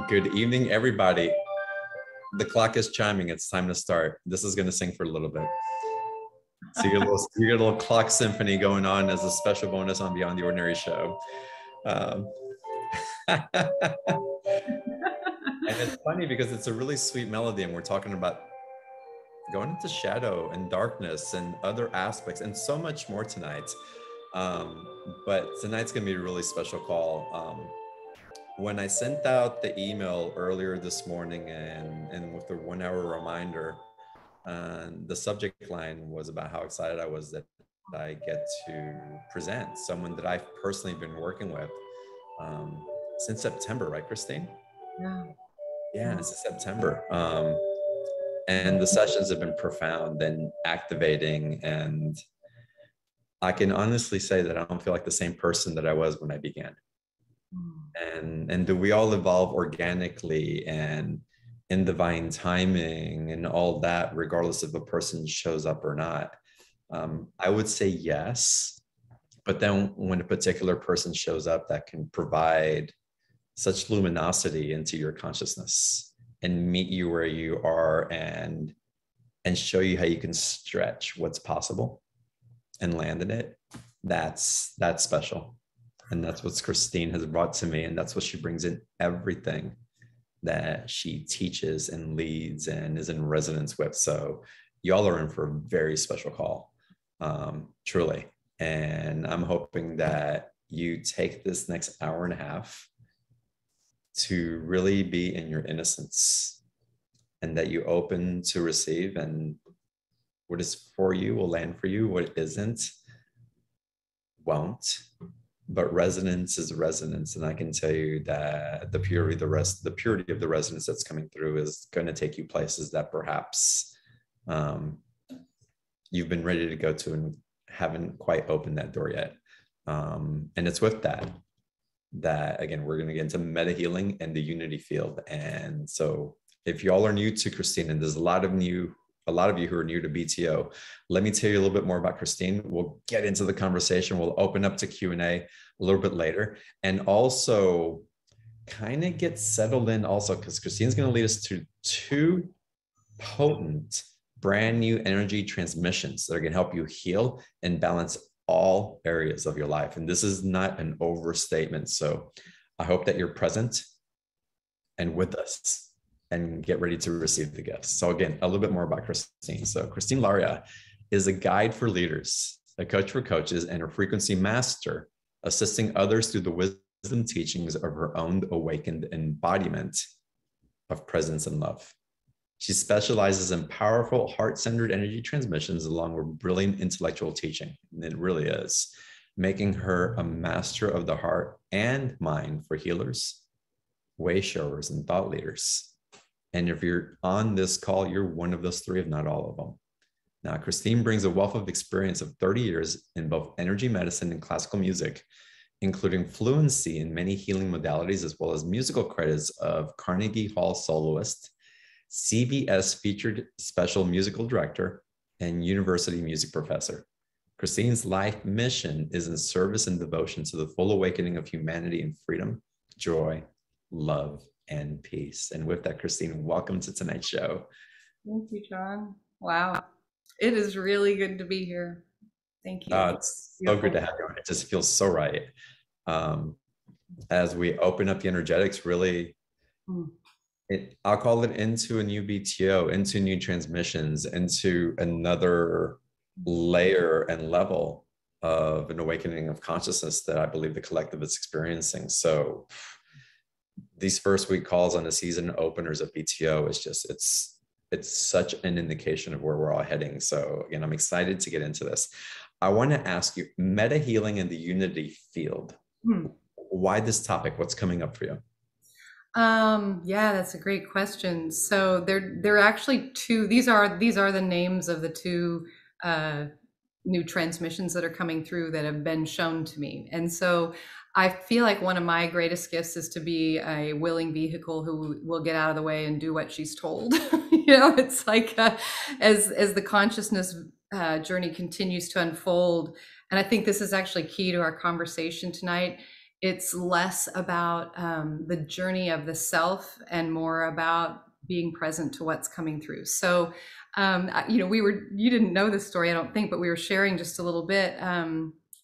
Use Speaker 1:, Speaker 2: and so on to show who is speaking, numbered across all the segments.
Speaker 1: Good evening, everybody. The clock is chiming. It's time to start. This is going to sing for a little bit. So you get a little clock symphony going on as a special bonus on Beyond the Ordinary show. And it's funny because it's a really sweet melody, and we're talking about going into shadow and darkness and other aspects and so much more tonight. But tonight's going to be a really special call. When I sent out the email earlier this morning and with the 1 hour reminder, the subject line was about how excited I was that I get to present someone that I've personally been working with since September, right, Christine? Yeah, since September. And the sessions have been profound and activating, and I can honestly say that I don't feel like the same person that I was when I began. And do we all evolve organically and in divine timing and all that, regardless if a person shows up or not? I would say yes, but then when a particular person shows up that can provide such luminosity into your consciousness and meet you where you are and show you how you can stretch what's possible and land in it, that's special. And that's what Christine has brought to me. And that's what she brings in everything that she teaches and leads and is in resonance with. So y'all are in for a very special call, truly. And I'm hoping that you take this next hour and a half to really be in your innocence and that you open to receive, and what is for you will land for you. What isn't, won't. But resonance is resonance, and I can tell you that the purity of the resonance that's coming through is going to take you places that perhaps you've been ready to go to and haven't quite opened that door yet. And it's with that again, we're going to get into meta healing and the unity field. And so, if y'all are new to Christine, and there's a lot of you who are new to BTO, let me tell you a little bit more about Christine. We'll get into the conversation. We'll open up to Q&A a little bit later, and also kind of get settled in also, because Christine's going to lead us to two potent, brand new energy transmissions that are going to help you heal and balance all areas of your life. And this is not an overstatement. So I hope that you're present and with us and get ready to receive the gifts. So again, a little bit more about Christine. So Christine Laria is a guide for leaders, a coach for coaches, and a frequency master, assisting others through the wisdom teachings of her own awakened embodiment of presence and love. She specializes in powerful heart-centered energy transmissions along with brilliant intellectual teaching. And it really is, making her a master of the heart and mind for healers, way showers, and thought leaders. And if you're on this call, you're one of those three, if not all of them. Now, Christine brings a wealth of experience of 30 years in both energy medicine and classical music, including fluency in many healing modalities, as well as musical credits of Carnegie Hall soloist, CBS featured special musical director, and university music professor. Christine's life mission is in service and devotion to the full awakening of humanity in freedom, joy, love, and peace. And with that, Christine, welcome to tonight's show.
Speaker 2: Thank you, John. Wow. It is really good to be here. Thank you.
Speaker 1: It's so good to have you on. It just feels so right. As we open up the energetics, really, I'll call it into a new BTO, into new transmissions, into another layer and level of an awakening of consciousness that I believe the collective is experiencing. So these first week calls on the season openers of BTO is just, it's such an indication of where we're all heading. So again, I'm excited to get into this. I want to ask you, meta healing and the unity field. Why this topic? What's coming up for you?
Speaker 2: Yeah, that's a great question. So there are actually two. These are the names of the two new transmissions that are coming through that have been shown to me. And so I feel like one of my greatest gifts is to be a willing vehicle who will get out of the way and do what she's told. It's like as the consciousness journey continues to unfold. And I think this is actually key to our conversation tonight, It's less about the journey of the self and more about being present to what's coming through. So, you didn't know this story, I don't think, but we were sharing just a little bit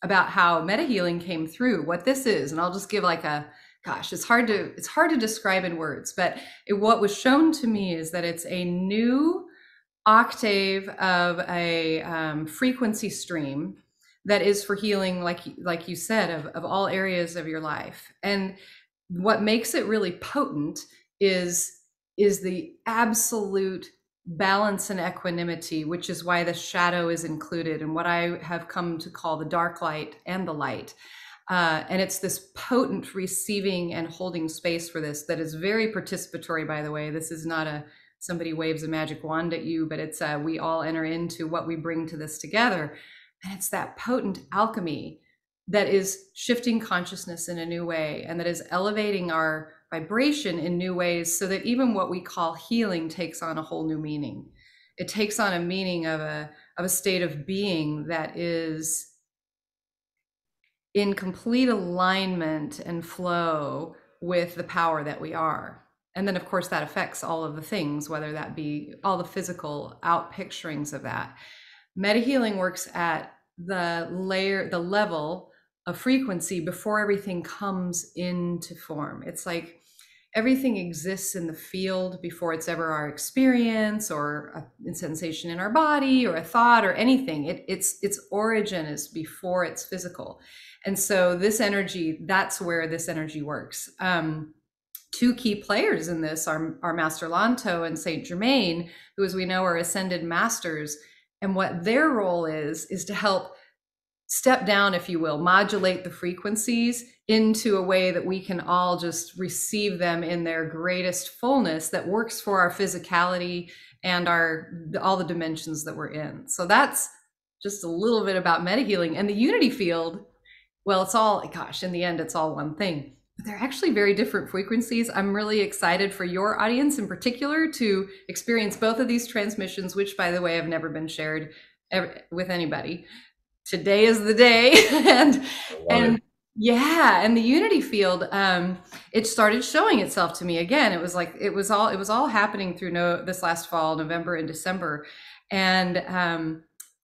Speaker 2: about how meta healing came through, what this is. And I'll just give like gosh, it's hard to describe in words, but what was shown to me is that it's a new octave of a frequency stream that is for healing, like you said, of all areas of your life. And what makes it really potent is the absolute balance and equanimity, which is why the shadow is included, and what I have come to call the dark light and the light. And it's this potent receiving and holding space for this that is very participatory, by the way. This is not somebody waves a magic wand at you, but it's we all enter into what we bring to this together. And it's that potent alchemy that is shifting consciousness in a new way, and that is elevating our vibration in new ways, so that even what we call healing takes on a whole new meaning. It takes on a meaning of a state of being that is in complete alignment and flow with the power that we are. And then, of course, that affects all of the things, whether that be all the physical out picturings of that. Meta healing works at the level of frequency before everything comes into form. It's like everything exists in the field before it's ever our experience or a sensation in our body or a thought or anything. Its origin is before it's physical. And so this energy, that's where this energy works. Two key players in this are Master Lanto and Saint Germain, who, as we know, are ascended masters. And what their role is to help step down, if you will, modulate the frequencies into a way that we can all just receive them in their greatest fullness that works for our physicality and all the dimensions that we're in. So that's just a little bit about meta healing. And the unity field, well, it's all, gosh, in the end, it's all one thing. But they're actually very different frequencies. I'm really excited for your audience in particular to experience both of these transmissions, which, by the way, have never been shared with anybody. Today is the day. and yeah, and the unity field, it started showing itself to me again. It was like it was all happening through this last fall, November and December. And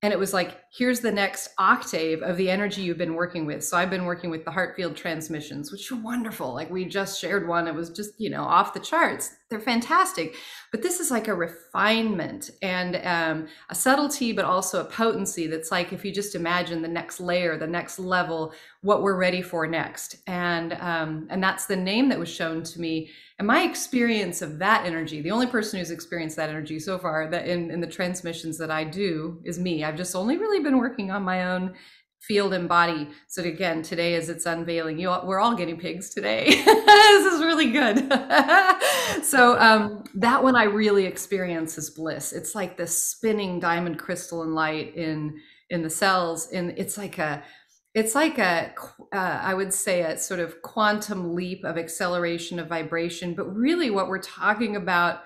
Speaker 2: it was like, here's the next octave of the energy you've been working with. So I've been working with the heart field transmissions, which are wonderful. Like we just shared one. It was just, off the charts. They're fantastic. But this is like a refinement and a subtlety, but also a potency that's like, if you just imagine the next layer, the next level, what we're ready for next. And that's the name that was shown to me. And my experience of that energy, the only person who's experienced that energy so far that in the transmissions that I do is me. I've just only really been working on my own field and body. So again, today as it's unveiling, we're all guinea pigs today. This is really good. So that one I really experience as bliss. It's like this spinning diamond crystalline light in the cells. And it's like I would say a sort of quantum leap of acceleration of vibration. But really what we're talking about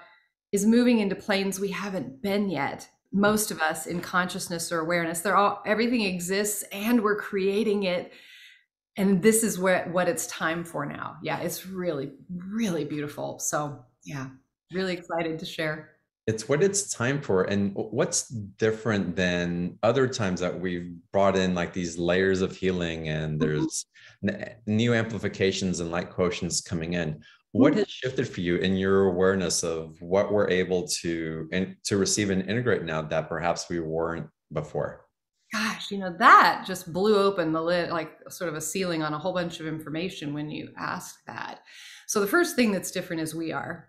Speaker 2: is moving into planes we haven't been yet. Most of us in consciousness or awareness, everything exists and we're creating it. And this is what it's time for now. Yeah, it's really, really beautiful. So yeah, really excited to share.
Speaker 1: It's what it's time for. And what's different than other times that we've brought in like these layers of healing and there's new amplifications and light quotients coming in. What has shifted for you in your awareness of what we're able to receive and integrate now that perhaps we weren't before?
Speaker 2: Gosh, that just blew open the lid, like sort of a ceiling on a whole bunch of information when you asked that. So the first thing that's different is we are.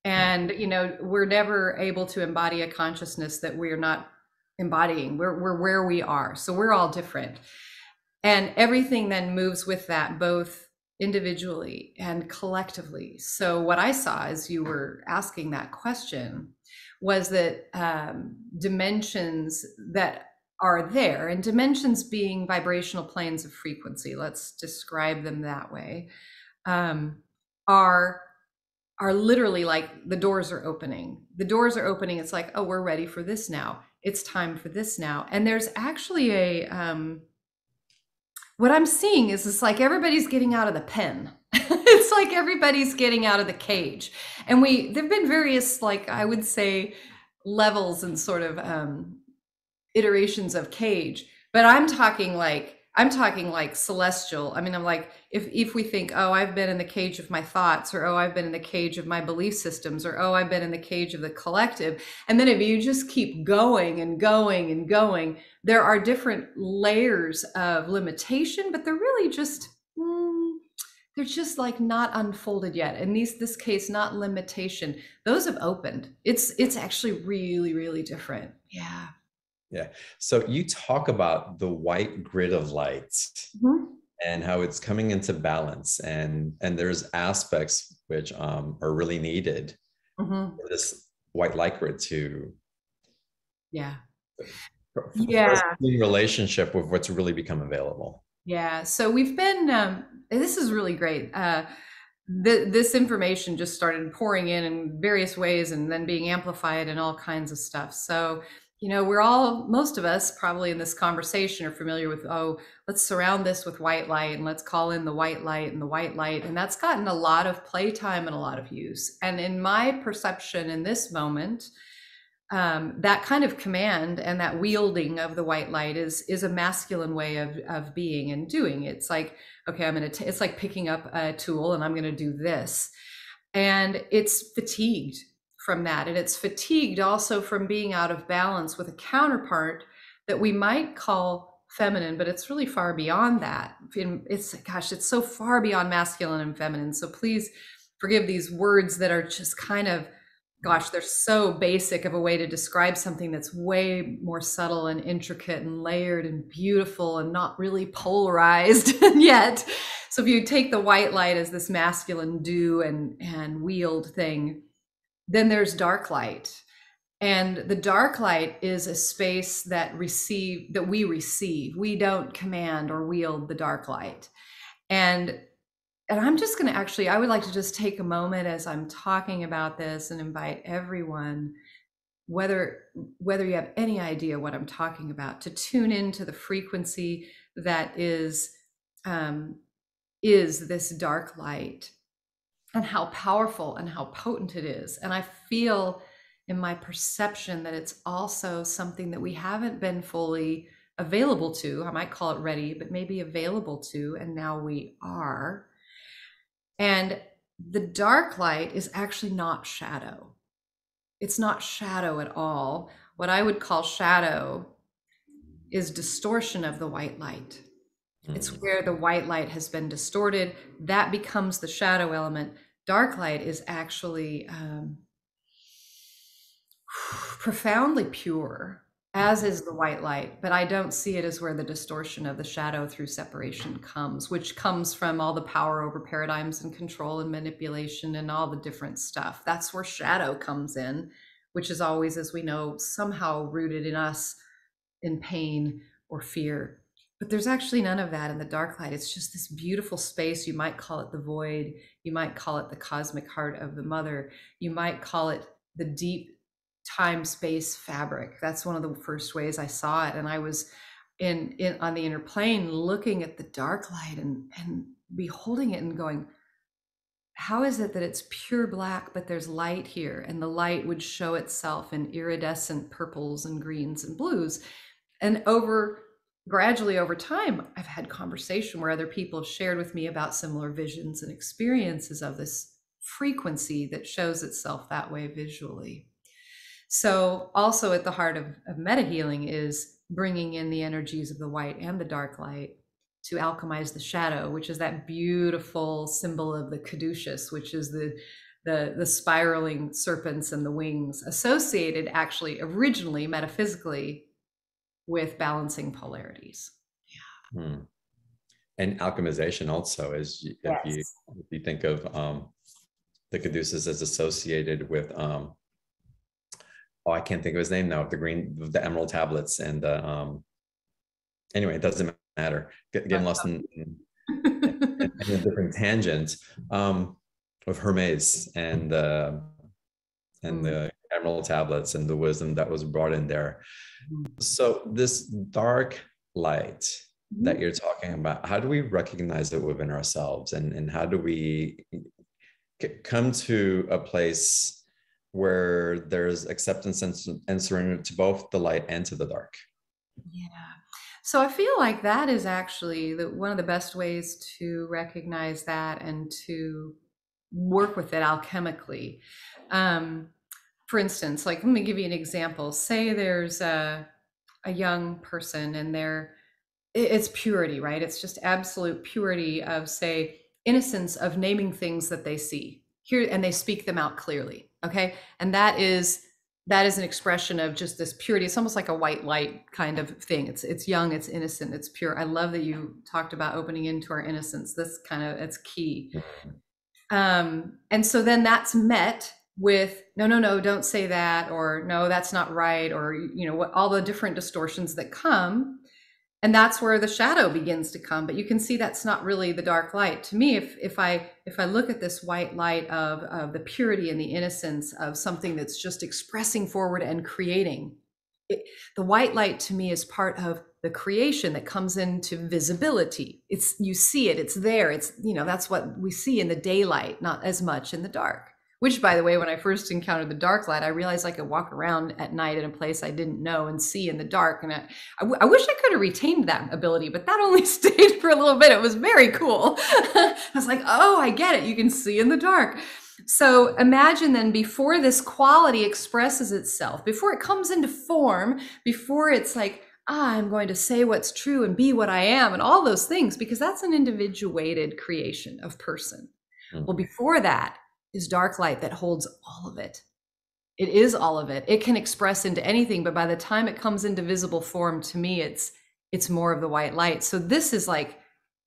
Speaker 2: And, we're never able to embody a consciousness that we're not embodying. We're where we are. So we're all different. And everything then moves with that, both individually and collectively. So what I saw as you were asking that question was that dimensions that are there, and dimensions being vibrational planes of frequency, let's describe them that way, are literally like the doors are opening. The doors are opening. It's like, oh, we're ready for this now. It's time for this now. And there's actually what I'm seeing is it's like everybody's getting out of the pen. It's like everybody's getting out of the cage. And there've been various, like, I would say, levels and sort of iterations of cage, but I'm talking like celestial. I mean, I'm like, if we think, oh, I've been in the cage of my thoughts, or oh, I've been in the cage of my belief systems, or oh, I've been in the cage of the collective. And then if you just keep going and going and going, there are different layers of limitation, but they're really just they're just like not unfolded yet. In this case, not limitation. Those have opened. It's actually really, really different. Yeah.
Speaker 1: Yeah. So you talk about the white grid of light
Speaker 2: Mhm.
Speaker 1: and how it's coming into balance, and there's aspects which are really needed
Speaker 2: Mhm.
Speaker 1: for this white light grid to
Speaker 2: Yeah.
Speaker 1: for us
Speaker 2: Yeah.
Speaker 1: to be in relationship with what's really become available.
Speaker 2: Yeah. So we've been, this is really great. This information just started pouring in various ways and then being amplified and all kinds of stuff. So, most of us probably in this conversation are familiar with, oh, let's surround this with white light and let's call in the white light and the white light. And that's gotten a lot of playtime and a lot of use. And in my perception in this moment, that kind of command and that wielding of the white light is a masculine way of being and doing. It's like, okay, it's like picking up a tool and I'm going to do this. And it's fatigued from that. And it's fatigued also from being out of balance with a counterpart that we might call feminine, but it's really far beyond that. It's so far beyond masculine and feminine. So please forgive these words that are just kind of, gosh, they're so basic of a way to describe something that's way more subtle and intricate and layered and beautiful and not really polarized yet. So if you take the white light as this masculine do and wield thing, then there's dark light. And the dark light is a space that we receive. We don't command or wield the dark light. And I'm just going to actually, I would like to just take a moment as I'm talking about this and invite everyone, whether you have any idea what I'm talking about, to tune into the frequency that is this dark light and how powerful and how potent it is. And I feel in my perception that it's also something that we haven't been fully available to. I might call it ready, but maybe available to, and now we are. And the dark light is actually not shadow. It's not shadow at all. What I would call shadow is distortion of the white light. It's where the white light has been distorted. That becomes the shadow element. Dark light is actually profoundly pure, as is the white light, but I don't see it as where the distortion of the shadow through separation comes, which comes from all the power over paradigms and control and manipulation and all the different stuff. That's where shadow comes in, which is always, as we know, somehow rooted in us in pain or fear. But there's actually none of that in the dark light. It's just this beautiful space. You might call it the void. You might call it the cosmic heart of the mother. You might call it the deep time-space fabric. That's one of the first ways I saw it. And I was in on the inner plane looking at the dark light and beholding it and going, how is it that it's pure black, but there's light here? And the light would show itself in iridescent purples and greens and blues. And gradually over time, I've had conversation where other people have shared with me about similar visions and experiences of this frequency that shows itself that way visually. So also at the heart of meta healing is bringing in the energies of the white and the dark light to alchemize the shadow, which is that beautiful symbol of the caduceus, which is the spiraling serpents and the wings, associated actually originally metaphysically with balancing polarities.
Speaker 1: Hmm. And alchemization also is,
Speaker 2: Yes.
Speaker 1: if you think of the caduceus as associated with I can't think of his name now, the emerald tablets, and anyway, it doesn't matter. Getting lost in a different tangent of Hermes and the emerald tablets and the wisdom that was brought in there. So this dark light that you're talking about, how do we recognize it within ourselves, and how do we come to a place where there's acceptance and surrender to both the light and to the dark?
Speaker 2: Yeah. So I feel like that is actually one of the best ways to recognize that and to work with it alchemically. Um, for instance, like, let me give you an example. Say there's a young person and it's purity, right? It's just absolute purity of, say, innocence of naming things that they see here, and they speak them out clearly. Okay. And that is an expression of just this purity. It's almost like a white light kind of thing. It's young, it's innocent, it's pure. I love that you talked about opening into our innocence. It's key. And so then that's met with no, no, no, don't say that, or no, that's not right, or what, all the different distortions that come. And that's where the shadow begins to come. But you can see that's not really the dark light. To me, if I look at this white light of the purity and the innocence of something that's just expressing forward and creating, the white light to me is part of the creation that comes into visibility. You see it, it's there. It's, that's what we see in the daylight, not as much in the dark. Which, by the way, when I first encountered the dark light, I realized I could walk around at night in a place I didn't know and see in the dark. And I wish I could have retained that ability, but that only stayed for a little bit. It was very cool. I was like, oh, I get it. You can see in the dark. So imagine then, before this quality expresses itself, before it comes into form, before it's like, I'm going to say what's true and be what I am and all those things, because that's an individuated creation of person. Well, before that is dark light that holds all of it. It is all of it. It can express into anything, but by the time it comes into visible form, to me, it's more of the white light. So this is like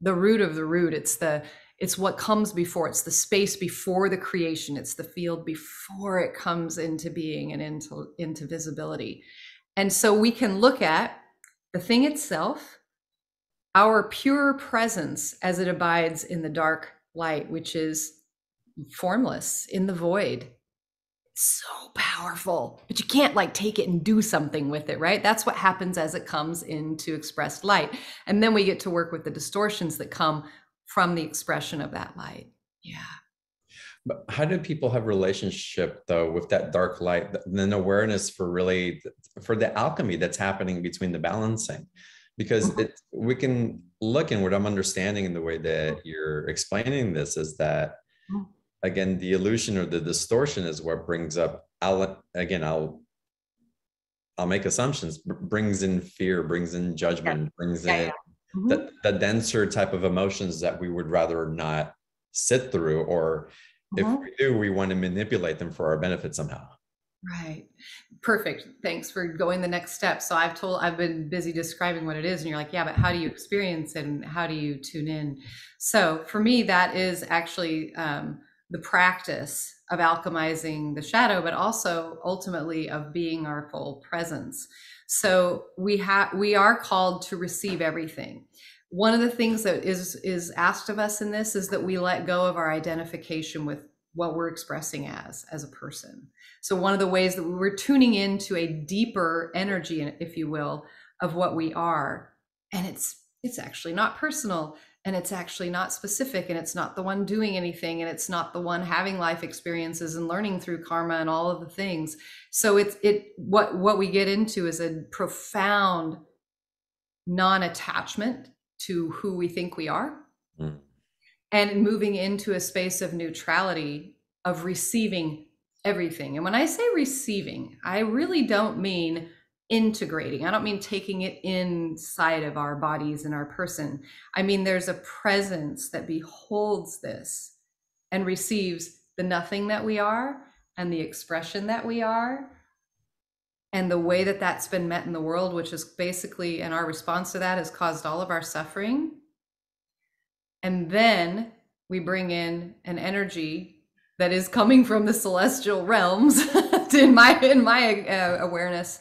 Speaker 2: the root of the root. It's what comes before. It's the space before the creation. It's the field before it comes into being and into visibility. And so we can look at the thing itself, our pure presence as it abides in the dark light, which is formless in the void. So powerful, but you can't like take it and do something with it, right? That's what happens as it comes into expressed light. And then we get to work with the distortions that come from the expression of that light. Yeah.
Speaker 1: But how do people have relationship though with that dark light, then awareness for the alchemy that's happening between the balancing? Because we can look, and what I'm understanding in the way that you're explaining this is that, again, the illusion or the distortion is what brings up, I'll make assumptions, brings in fear, brings in judgment, brings in the denser type of emotions that we would rather not sit through, or if we do, we want to manipulate them for our benefit somehow.
Speaker 2: Right. Perfect. Thanks for going the next step. So I've been busy describing what it is, and you're like, yeah, but how do you experience it and how do you tune in? So for me, that is actually the practice of alchemizing the shadow, but also ultimately of being our full presence. So we are called to receive everything. One of the things that is asked of us in this is that we let go of our identification with what we're expressing as a person. So one of the ways that we're tuning into a deeper energy, if you will, of what we are, and it's actually not personal, and it's actually not specific, and it's not the one doing anything, and it's not the one having life experiences and learning through karma and all of the things. So what we get into is a profound non-attachment to who we think we are, and moving into a space of neutrality, of receiving everything. And when I say receiving, I really don't mean integrating. I don't mean taking it inside of our bodies and our person. I mean, there's a presence that beholds this and receives the nothing that we are and the expression that we are and the way that that's been met in the world, which is basically, and our response to that has caused all of our suffering. And then we bring in an energy that is coming from the celestial realms in my awareness,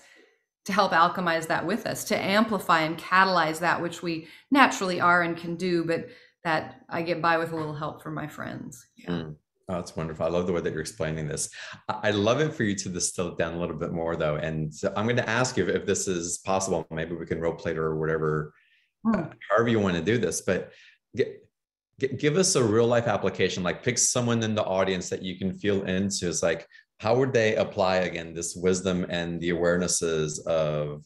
Speaker 2: to help alchemize that with us, to amplify and catalyze that which we naturally are and can do, but that I get by with a little help from my friends. Yeah.
Speaker 1: Oh, that's wonderful. I love the way that you're explaining this. I love it for you to distill it down a little bit more though. And so I'm going to ask you if this is possible. Maybe we can role play it or whatever
Speaker 2: Mm.
Speaker 1: however you want to do this, but give us a real life application. Like pick someone in the audience that you can feel into. It's like, how would they apply again this wisdom and the awarenesses of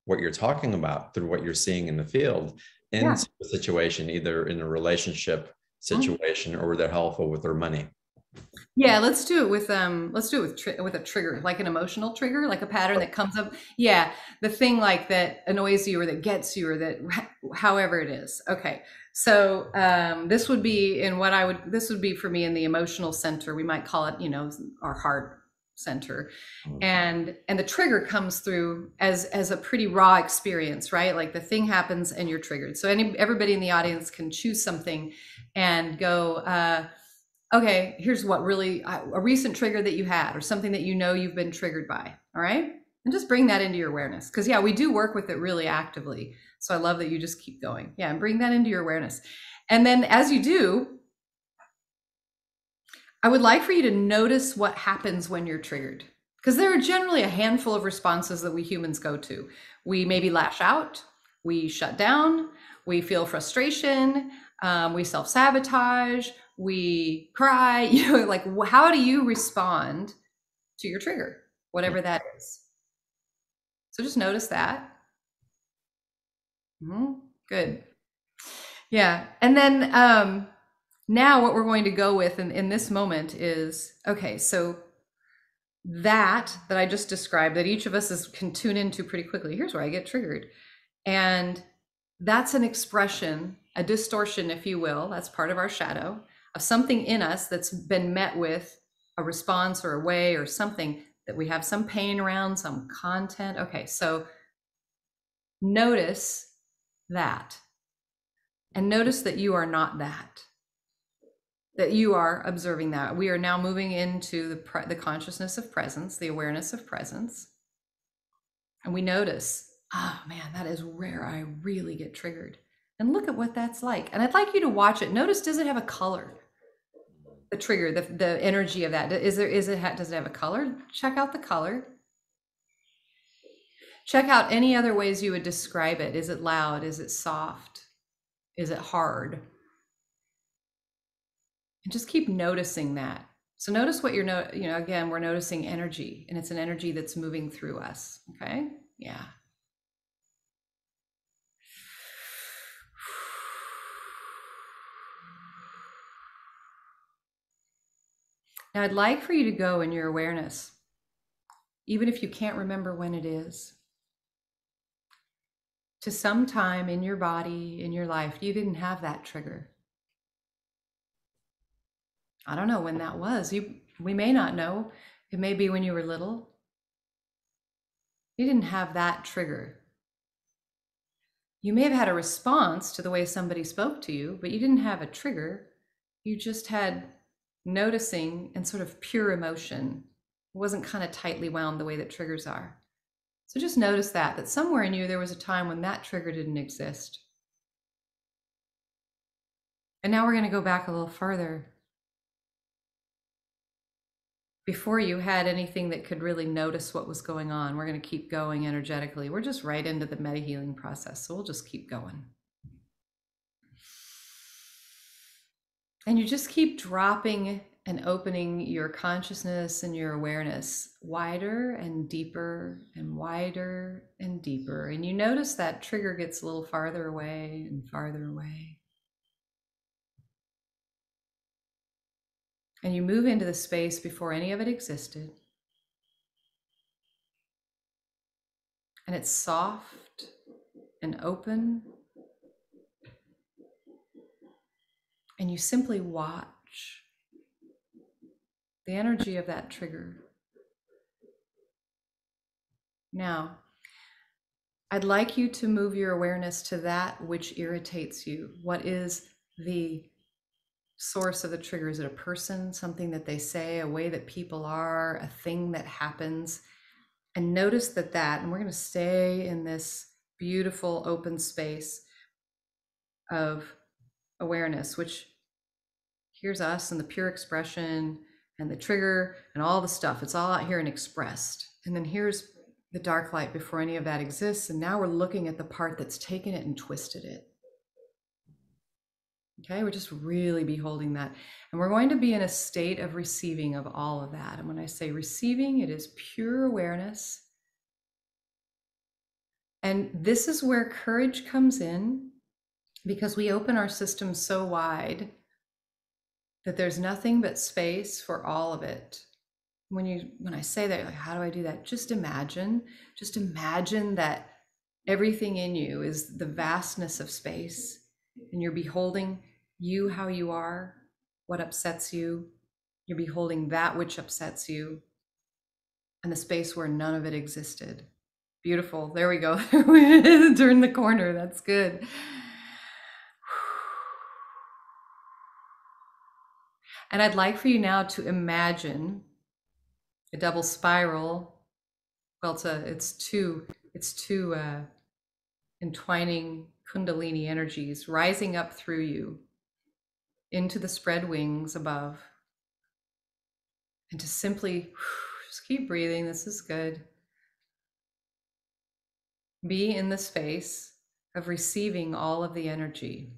Speaker 1: what you're talking about through what you're seeing in the field
Speaker 2: Yeah.
Speaker 1: into a situation, either in a relationship
Speaker 2: Mm.
Speaker 1: situation or with their health or with their money?
Speaker 2: Yeah, let's do it with a trigger, like an emotional trigger, like a pattern that comes up. Yeah, the thing like that annoys you or that gets you or that however it is. Okay. So this would be in what I would this would be for me in the emotional center. We might call it, our heart center. And the trigger comes through as a pretty raw experience, right? Like the thing happens and you're triggered. So everybody in the audience can choose something and go okay, here's what really a recent trigger that you had or something that you've been triggered by. All right. And just bring that into your awareness. Because, yeah, we do work with it really actively. So I love that you just keep going. Yeah. And bring that into your awareness. And then as you do, I would like for you to notice what happens when you're triggered. Because there are generally a handful of responses that we humans go to. We maybe lash out, we shut down, we feel frustration, we self sabotage, we cry. Like how do you respond to your trigger, whatever that is? So just notice that. Good. Yeah. And then now what we're going to go with in this moment is okay, so that I just described, that each of us can tune into pretty quickly. Here's where I get triggered. And that's an expression, a distortion, if you will. That's part of our shadow of something in us that's been met with a response or a way or something that we have some pain around, some content. Okay, so notice that. And notice that you are not that you are observing that. We are now moving into the consciousness of presence, the awareness of presence. And we notice, oh man, that is where I really get triggered. And look at what that's like. And I'd like you to watch it. Notice, does it have a color? The trigger, the energy of that. Does it have a color? Check out the color. Check out any other ways you would describe it. Is it loud? Is it soft? Is it hard? And just keep noticing that. So notice what again, we're noticing energy, and it's an energy that's moving through us. Okay. Yeah. Now I'd like for you to go in your awareness, even if you can't remember when it is, to some time in your body, in your life, you didn't have that trigger. I don't know when that was. We may not know. It may be when you were little. You didn't have that trigger. You may have had a response to the way somebody spoke to you, but you didn't have a trigger. You just had noticing and sort of pure emotion. It wasn't kind of tightly wound the way that triggers are. So just notice that somewhere in you, there was a time when that trigger didn't exist. And now we're going to go back a little further. Before you had anything that could really notice what was going on, we're going to keep going energetically. We're just right into the meta healing process. So we'll just keep going. And you just keep dropping and opening your consciousness and your awareness wider and deeper and wider and deeper. And you notice that trigger gets a little farther away and farther away. And you move into the space before any of it existed. And it's soft and open. And you simply watch the energy of that trigger. Now, I'd like you to move your awareness to that which irritates you. What is the source of the trigger? Is it a person, something that they say, a way that people are, a thing that happens? And notice and we're going to stay in this beautiful open space of awareness, which here's us and the pure expression and the trigger and all the stuff. It's all out here and expressed. And then here's the dark light before any of that exists. And now we're looking at the part that's taken it and twisted it. Okay, we're just really beholding that. And we're going to be in a state of receiving of all of that. And when I say receiving, it is pure awareness. And this is where courage comes in, because we open our system so wide that there's nothing but space for all of it. When I say that, like, how do I do that? Just imagine that everything in you is the vastness of space, and you're beholding you, how you are, what upsets you. You're beholding that which upsets you, and the space where none of it existed. Beautiful. There we go. Turn the corner. That's good. And I'd like for you now to imagine a double spiral. Well, it's two entwining Kundalini energies rising up through you into the spread wings above. And to simply just keep breathing. This is good. Be in the space of receiving all of the energy.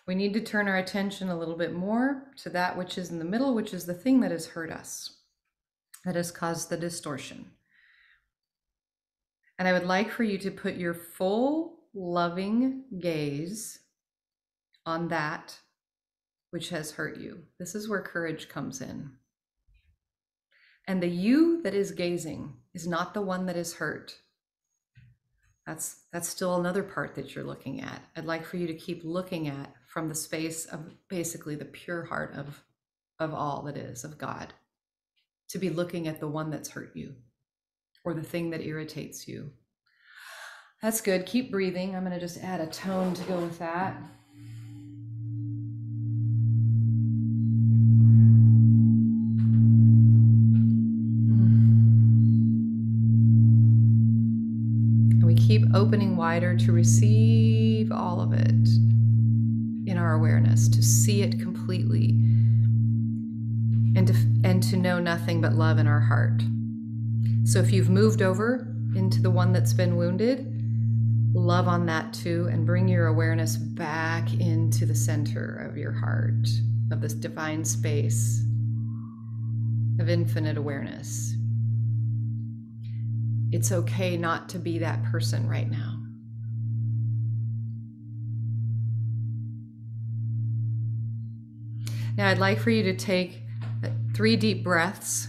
Speaker 2: We need to turn our attention a little bit more to that which is in the middle, which is the thing that has hurt us, that has caused the distortion. And I would like for you to put your full loving gaze on that which has hurt you. This is where courage comes in. And the you that is gazing is not the one that is hurt. That's still another part that you're looking at. I'd like for you to keep looking at from the space of basically the pure heart of all that is, of God. To be looking at the one that's hurt you or the thing that irritates you. That's good. Keep breathing. I'm going to just add a tone to go with that. Keep opening wider to receive all of it in our awareness, to see it completely, and to know nothing but love in our heart. So if you've moved over into the one that's been wounded, love on that too, and bring your awareness back into the center of your heart, of this divine space of infinite awareness. It's okay not to be that person right now. Now I'd like for you to take 3 deep breaths.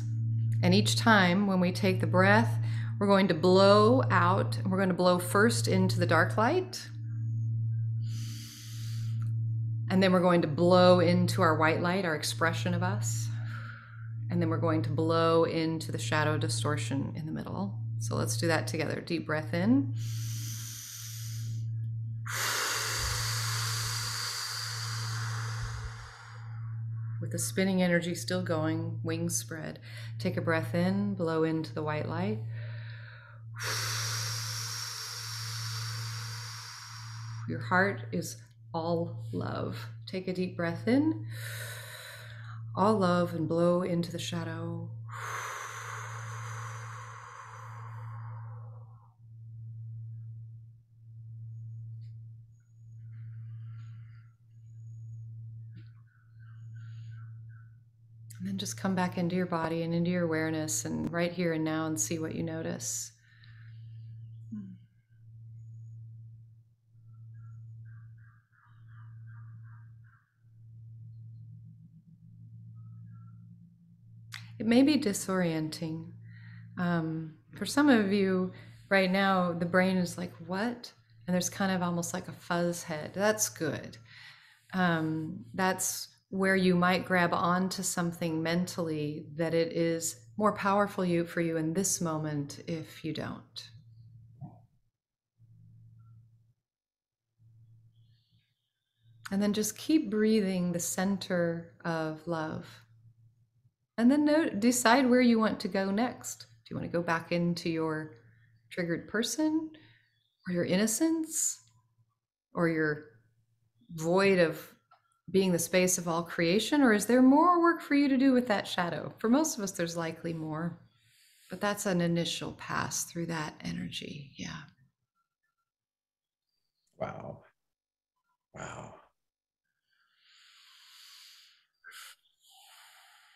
Speaker 2: And each time when we take the breath, we're going to blow out. And we're going to blow first into the dark light. And then we're going to blow into our white light, our expression of us. And then we're going to blow into the shadow distortion in the middle. So let's do that together. Deep breath in. With the spinning energy still going, wings spread. Take a breath in, blow into the white light. Your heart is all love. Take a deep breath in, all love, and blow into the shadow. And then just come back into your body and into your awareness and right here and now and see what you notice. It may be disorienting. For some of you right now, the brain is like, what? And there's kind of almost like a fuzz head. That's good. That's where you might grab onto something mentally that it is more powerful for you in this moment if you don't. And then just keep breathing the center of love. And then decide where you want to go next. Do you want to go back into your triggered person, or your innocence, or your void of being the space of all creation? Or is there more work for you to do with that shadow? For most of us, there's likely more. But that's an initial pass through that energy. Yeah.
Speaker 1: Wow. Wow.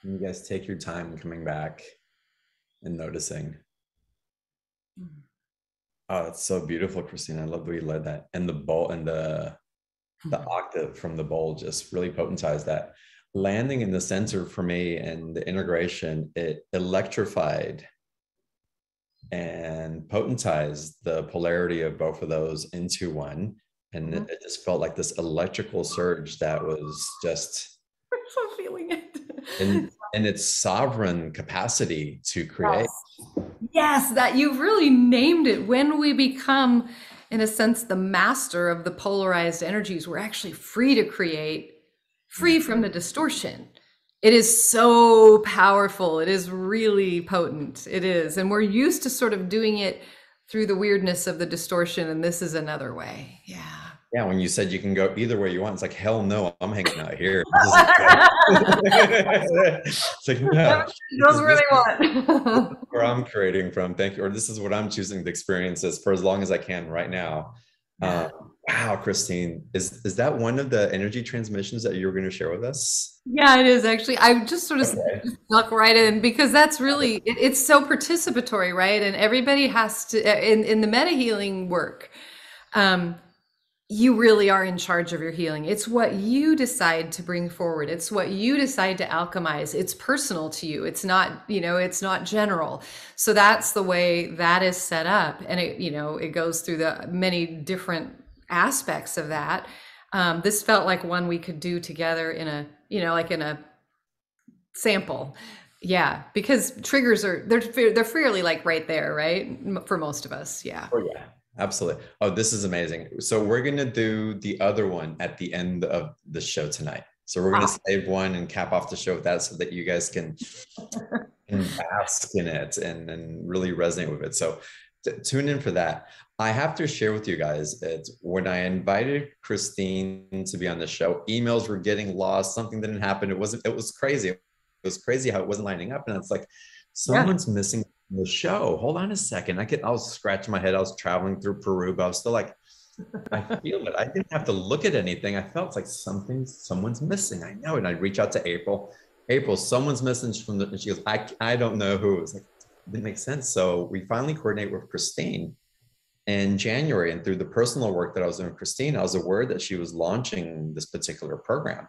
Speaker 1: You guys take your time coming back and noticing.
Speaker 2: Mhm.
Speaker 1: Oh, it's so beautiful, Christine. I love the way you led that. And the bowl and the octave from the bowl just really potentized that. Landing in the center for me and the integration, it electrified and potentized the polarity of both of those into one. And
Speaker 2: Mhm.
Speaker 1: it just felt like this electrical surge that was just
Speaker 2: I'm so feeling it.
Speaker 1: in its sovereign capacity to create.
Speaker 2: Yes, that you've really named it. When we become, in a sense, the master of the polarized energies, we're actually free to create, free from the distortion. It is so powerful. It is really potent. It is. And we're used to sort of doing it through the weirdness of the distortion. And this is another way. Yeah.
Speaker 1: Yeah, when you said you can go either way you want, it's like, hell no, I'm hanging out here. This is it's like, no,
Speaker 2: Those where they
Speaker 1: this
Speaker 2: want.
Speaker 1: is where I'm creating from. Thank you. Or this is what I'm choosing to experience as for as long as I can right now.
Speaker 2: Yeah.
Speaker 1: Wow, Christine, is that one of the energy transmissions that you were going to share with us?
Speaker 2: Yeah, it is actually. I just sort of
Speaker 1: Okay.
Speaker 2: snuck right in because that's really it's so participatory, right? And everybody has to in the meta healing work. Um, you really are in charge of your healing. It's what you decide to bring forward. It's what you decide to alchemize. It's personal to you. It's not, it's not general. So that's the way that is set up. And it goes through the many different aspects of that. This felt like one we could do together in a, like in a sample. Yeah, because triggers they're fairly like right there, right? For most of us. Yeah.
Speaker 1: Oh yeah, absolutely. Oh, this is amazing. So we're gonna do the other one at the end of the show tonight. So we're gonna save one and cap off the show with that so that you guys can bask in it and really resonate with it. So tune in for that. I have to share with you guys, it's when I invited Christine to be on the show, emails were getting lost, something didn't happen. It was crazy. It was crazy how it wasn't lining up. And it's like,
Speaker 2: Yeah.
Speaker 1: someone's missing the show. Hold on a second. I was scratching my head. I was traveling through Peru, but I was still like, I feel it. I didn't have to look at anything. I felt like someone's missing. I know. And I'd reach out to April. April, someone's missing from the, and she goes, I don't know who. It was like, it didn't make sense. So we finally coordinate with Christine in January. And through the personal work that I was doing with Christine, I was aware that she was launching this particular program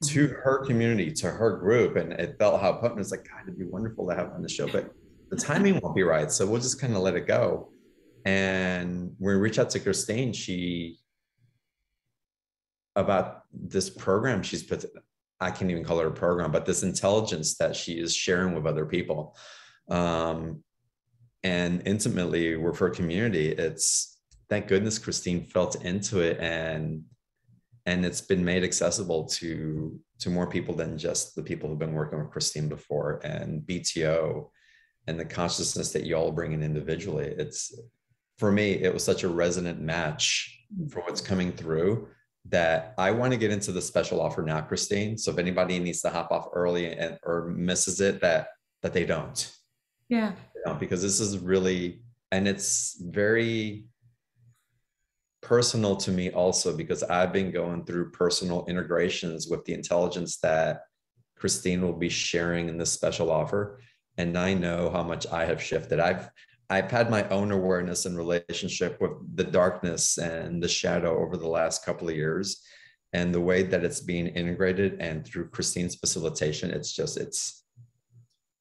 Speaker 1: to her community, to her group. And it felt how potent. It's like, God, it'd be wonderful to have on the show, but the timing won't be right. So we'll just kind of let it go. And when we reached out to Christine, about this program she's put, I can't even call it a program, but this intelligence that she is sharing with other people. And intimately with her community, it's, thank goodness Christine felt into it, and it's been made accessible to more people than just the people who've been working with Christine before, and BTO and the consciousness that you all bring in individually. It's, for me, it was such a resonant match for what's coming through that I want to get into the special offer now, Christine. So if anybody needs to hop off early or misses it, that they don't.
Speaker 2: Yeah.
Speaker 1: Because this is really, and it's very personal to me also, because I've been going through personal integrations with the intelligence that Christine will be sharing in this special offer. And I know how much I have shifted. I've had my own awareness and relationship with the darkness and the shadow over the last couple of years. And the way that it's being integrated and through Christine's facilitation, it's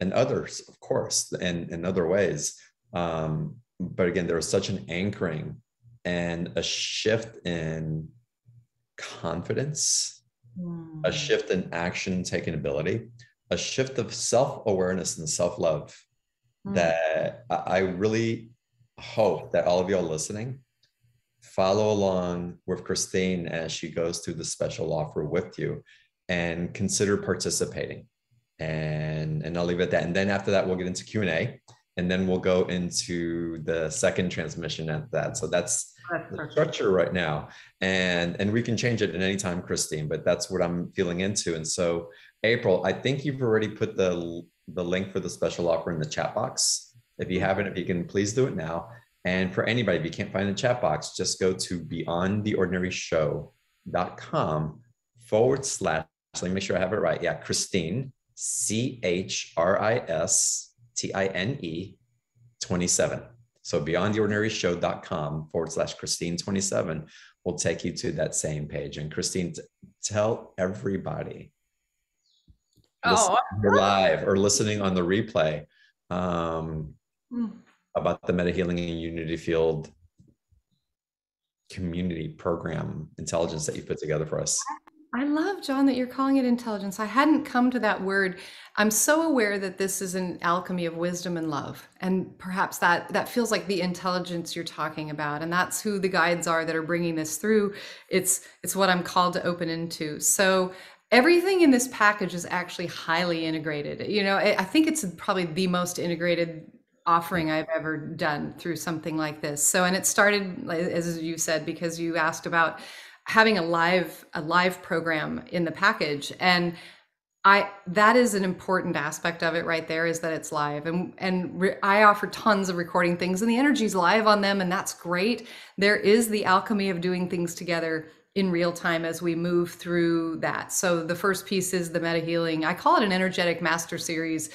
Speaker 1: and others, of course, and in other ways. But again, there was such an anchoring and a shift in confidence, a shift in action taking ability, a shift of self-awareness and self-love that I really hope that all of y'all listening follow along with Christine as she goes through the special offer with you and consider participating. And I'll leave it at that. And then after that, we'll get into Q&A, and then we'll go into the second transmission after that. So that's the structure right now. And we can change it at any time, Christine, but that's what I'm feeling into. And so April, I think you've already put the the link for the special offer in the chat box. If you haven't, if you can please do it now. And for anybody, if you can't find the chat box, just go to beyondtheordinaryshow.com/, let me make sure I have it right. Yeah, Christine, CHRISTINE 27. So beyondtheordinaryshow.com/Christine27 will take you to that same page. And Christine, tell everybody listening
Speaker 2: Oh,
Speaker 1: live or listening on the replay um,
Speaker 2: mm.
Speaker 1: about the Meta Healing and Unity Field community program intelligence that you put together for us.
Speaker 2: I love, John, that you're calling it intelligence. I hadn't come to that word. I'm so aware that this is an alchemy of wisdom and love. And perhaps that feels like the intelligence you're talking about. And that's who the guides are that are bringing this through. It's what I'm called to open into. So everything in this package is actually highly integrated. You know, I think it's probably the most integrated offering I've ever done through something like this. So, and it started, as you said, because you asked about having a live program in the package. And that is an important aspect of it right there, is that it's live. And I offer tons of recording things and the energy's live on them, and that's great. There is the alchemy of doing things together in real time as we move through that. So the first piece is the meta healing. I call it an energetic master series.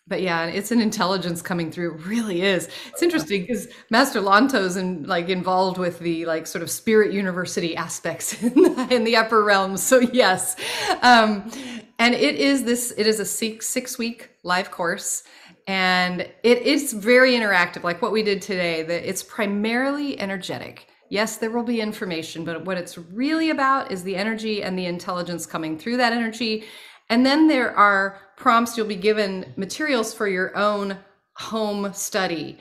Speaker 2: But yeah, it's an intelligence coming through. It really is. It's interesting because Master Lanto's involved with the sort of spirit university aspects in the upper realms. So yes, and it is a 6-week live course, and it is very interactive. Like what we did today, it's primarily energetic. Yes, there will be information, but what it's really about is the energy and the intelligence coming through that energy. And then there are prompts. You'll be given materials for your own home study,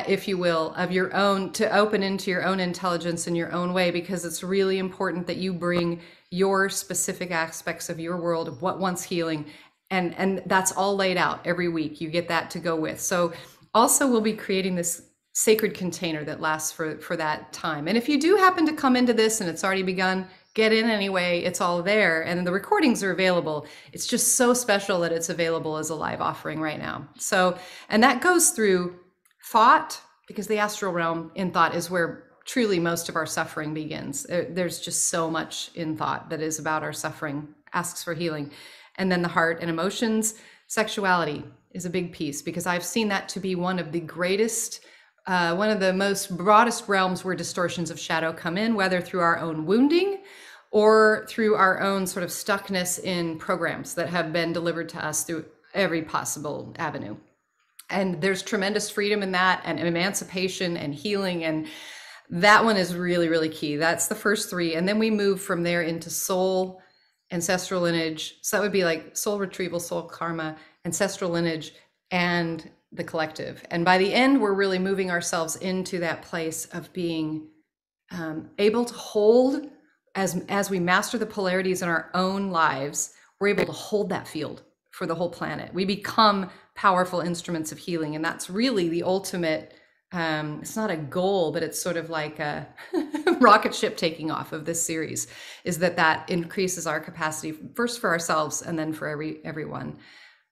Speaker 2: if you will, of your own, to open into your own intelligence in your own way, because it's really important that you bring your specific aspects of your world, of what wants healing. And that's all laid out every week. You get that to go with. So also we'll be creating this sacred container that lasts for that time. And if you do happen to come into this and it's already begun, get in anyway. It's all there, and the recordings are available. It's just so special that it's available as a live offering right now. So, and that goes through thought, because the astral realm in thought is where truly most of our suffering begins. There's just so much in thought that is about our suffering, asks for healing. And then the heart and emotions. Sexuality is a big piece, because I've seen that to be one of the greatest, one of the most broadest realms where distortions of shadow come in, whether through our own wounding or through our own sort of stuckness in programs that have been delivered to us through every possible avenue. And there's tremendous freedom in that, and emancipation and healing. And that one is really, really key. That's the first 3. And then we move from there into soul, ancestral lineage. So that would be like soul retrieval, soul karma, ancestral lineage, and the collective. And by the end, we're really moving ourselves into that place of being able to hold, as we master the polarities in our own lives, we're able to hold that field for the whole planet. We become powerful instruments of healing. And that's really the ultimate, it's not a goal, but it's sort of like a rocket ship taking off of this series, is that increases our capacity first for ourselves and then for everyone.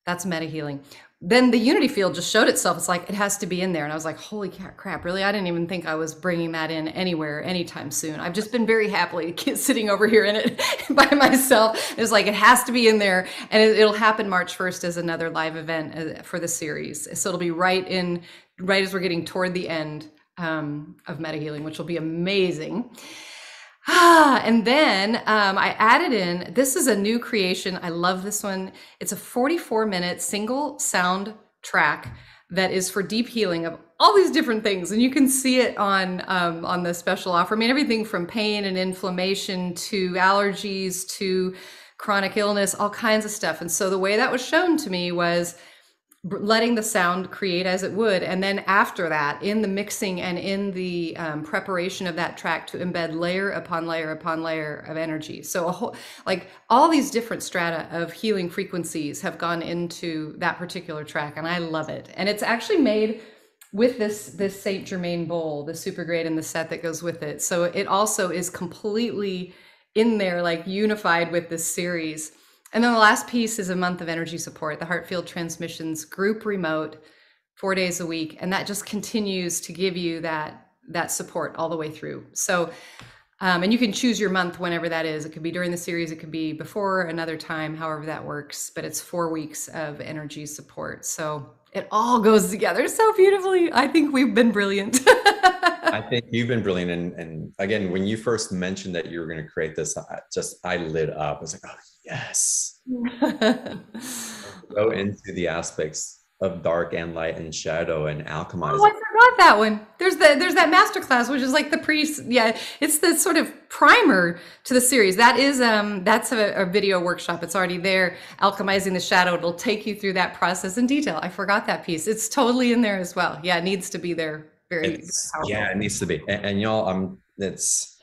Speaker 2: That's meta healing. Then the unity field just showed itself. It's like, it has to be in there. And I was like, holy crap, really? I didn't even think I was bringing that in anywhere anytime soon. I've just been very happily sitting over here in it by myself. It was like, it has to be in there. And it'll happen March 1st as another live event for the series. So it'll be right as we're getting toward the end of meta healing, which will be amazing. And then I added in, this is a new creation. I love this one. It's a 44-minute single sound track that is for deep healing of all these different things. And you can see it on the special offer. I mean, everything from pain and inflammation to allergies to chronic illness, all kinds of stuff. And so the way that was shown to me was letting the sound create as it would. And then after that, in the mixing and in the preparation of that track, to embed layer upon layer upon layer of energy. So all these different strata of healing frequencies have gone into that particular track, and I love it. And it's actually made with this Saint Germain bowl, the super great, and the set that goes with it. So it also is completely in there, like unified with this series. And then the last piece is a month of energy support, the Heartfield Transmissions group remote, 4 days a week. And that just continues to give you that support all the way through. So, and you can choose your month whenever that is. It could be during the series, it could be before, another time, however that works. But it's 4 weeks of energy support. So it all goes together so beautifully. I think we've been brilliant.
Speaker 1: I think you've been brilliant. And again, when you first mentioned that you were going to create this, I lit up. I was like, oh, yes. Go into the aspects of dark and light and shadow and alchemize.
Speaker 2: Oh, I forgot that one. There's that masterclass, which is like the yeah, it's the sort of primer to the series. That is that's a video workshop. It's already there. Alchemizing the shadow. It'll take you through that process in detail. I forgot that piece. It's totally in there as well. Yeah, it needs to be there. Very powerful.
Speaker 1: Yeah, it needs to be. And y'all, it's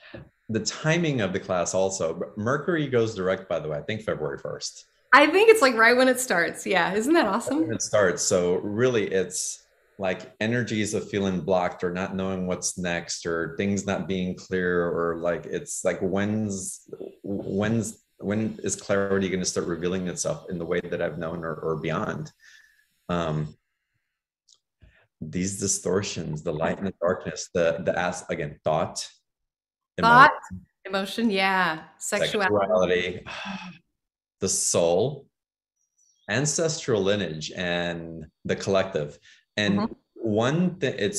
Speaker 1: the timing of the class also. Mercury goes direct, by the way, I think February 1st.
Speaker 2: I think it's like right when it starts. Yeah. Isn't that awesome?
Speaker 1: When it starts. So really it's like energies of feeling blocked or not knowing what's next or things not being clear, or like, it's like, when is clarity going to start revealing itself in the way that I've known or beyond? These distortions, the light and the darkness, again, thought,
Speaker 2: emotion, yeah,
Speaker 1: sexuality, the soul, ancestral lineage, and the collective. And one thing,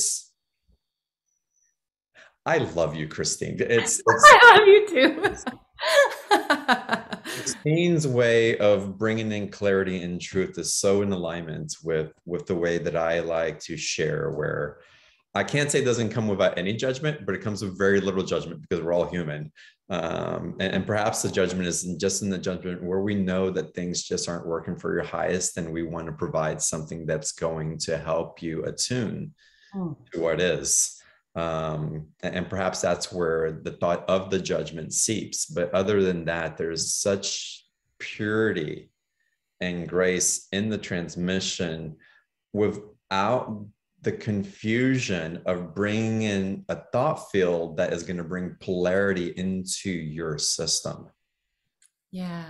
Speaker 1: I love you, Christine.
Speaker 2: I love you too.
Speaker 1: Christine's way of bringing in clarity and truth is so in alignment with the way that I like to share, where I can't say it doesn't come without any judgment, but it comes with very little judgment because we're all human. And perhaps the judgment is just in the judgment where we know that things just aren't working for your highest, and we want to provide something that's going to help you attune to what is. And perhaps that's where the thought of the judgment seeps. But other than that, there's such purity and grace in the transmission without the confusion of bringing in a thought field that is going to bring polarity into your system.
Speaker 2: Yeah.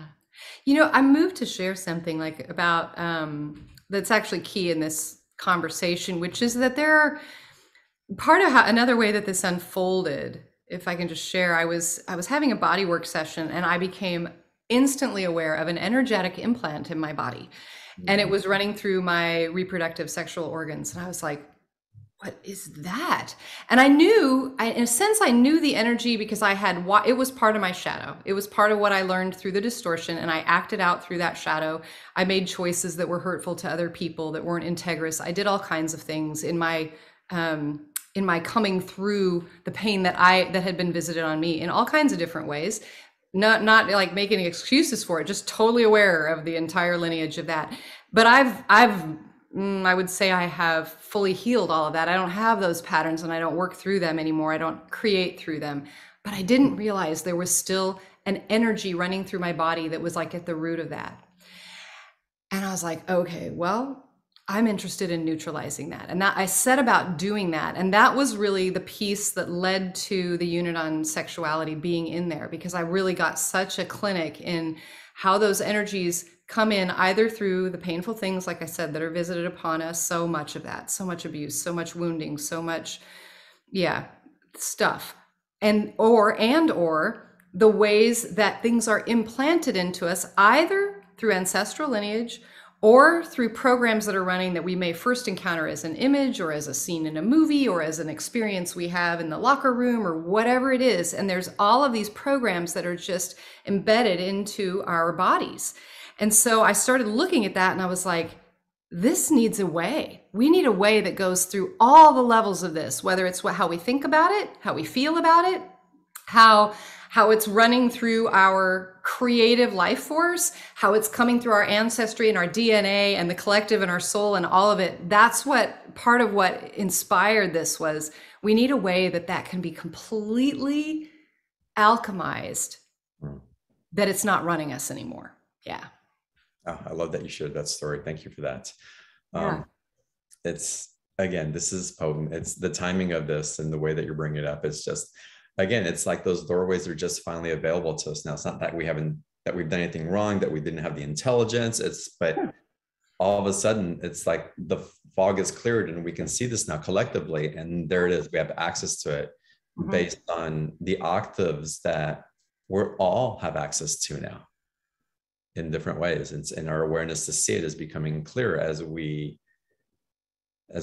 Speaker 2: You know, I moved to share something like about that's actually key in this conversation, which is that there are part of another way that this unfolded, if I can just share, I was having a body work session and I became instantly aware of an energetic implant in my body. And it was running through my reproductive sexual organs. And I was like, what is that? And I knew, in a sense, I knew the energy because it was part of my shadow. It was part of what I learned through the distortion, and I acted out through that shadow. I made choices that were hurtful to other people, that weren't integrous. I did all kinds of things in my coming through the pain that had been visited on me in all kinds of different ways. Not like making excuses for it, just totally aware of the entire lineage of that. But I would say I have fully healed all of that. I don't have those patterns and I don't work through them anymore. I don't create through them. But I didn't realize there was still an energy running through my body that was like at the root of that. And I was like, okay, well, I'm interested in neutralizing that. And that I set about doing that. And that was really the piece that led to the unit on sexuality being in there, because I really got such a clinic in how those energies come in either through the painful things, like I said, that are visited upon us, so much of that, so much abuse, so much wounding, so much, stuff. Or the ways that things are implanted into us, either through ancestral lineage or through programs that are running that we may first encounter as an image or as a scene in a movie or as an experience we have in the locker room or whatever it is. And there's all of these programs that are just embedded into our bodies. And so I started looking at that and I was like, this needs a way. We need a way that goes through all the levels of this, whether it's how we think about it, how we feel about it, how it's running through our creative life force, how it's coming through our ancestry and our DNA and the collective and our soul and all of it. That's what part of what inspired this was. We need a way that can be completely alchemized, that it's not running us anymore. Yeah.
Speaker 1: Oh, I love that you shared that story. Thank you for that.
Speaker 2: Yeah.
Speaker 1: Again, this is potent. It's the timing of this and the way that you're bringing it up. It's just, again, it's like those doorways are just finally available to us now. It's not that we haven't that we've done anything wrong, that we didn't have the intelligence. But all of a sudden it's like the fog is cleared and we can see this now collectively. And there it is. We have access to it based on the octaves that we're all have access to now in different ways. And our awareness to see it is becoming clearer as we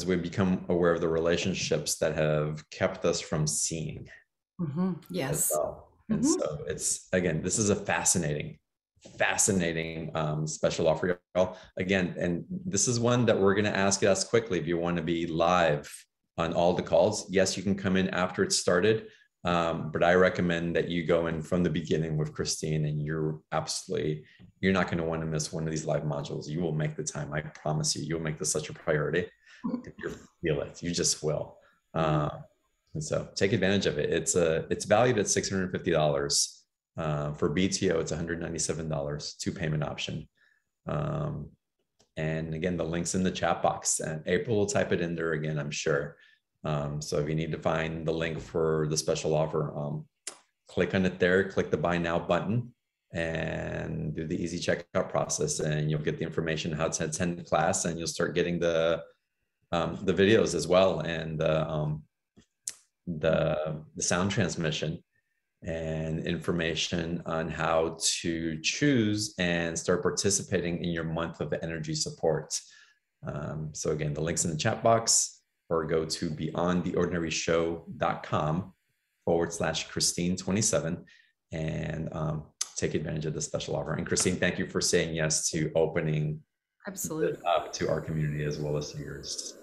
Speaker 1: become aware of the relationships that have kept us from seeing.
Speaker 2: Yes.
Speaker 1: Well. And so it's, again, this is a fascinating special offer, y'all. Again, and this is one that we're going to ask us quickly. If you want to be live on all the calls, yes, you can come in after it's started. But I recommend that you go in from the beginning with Christine, and you're not going to want to miss one of these live modules. You will make the time. I promise you, you'll make this such a priority. You feel it. You just will. And so take advantage of it. It's valued at $650. For BTO, it's $197, 2-payment option. And again, the link's in the chat box, and April will type it in there again, I'm sure. So if you need to find the link for the special offer, click on it there, click the buy now button, and do the easy checkout process, and you'll get the information how to attend the class, and you'll start getting the videos as well, and the sound transmission and information on how to choose and start participating in your month of energy support. So again, the link's in the chat box, or go to beyondtheordinaryshow.com/Christine27 and take advantage of the special offer. And Christine, thank you for saying yes to opening it up to our community as well as to yours.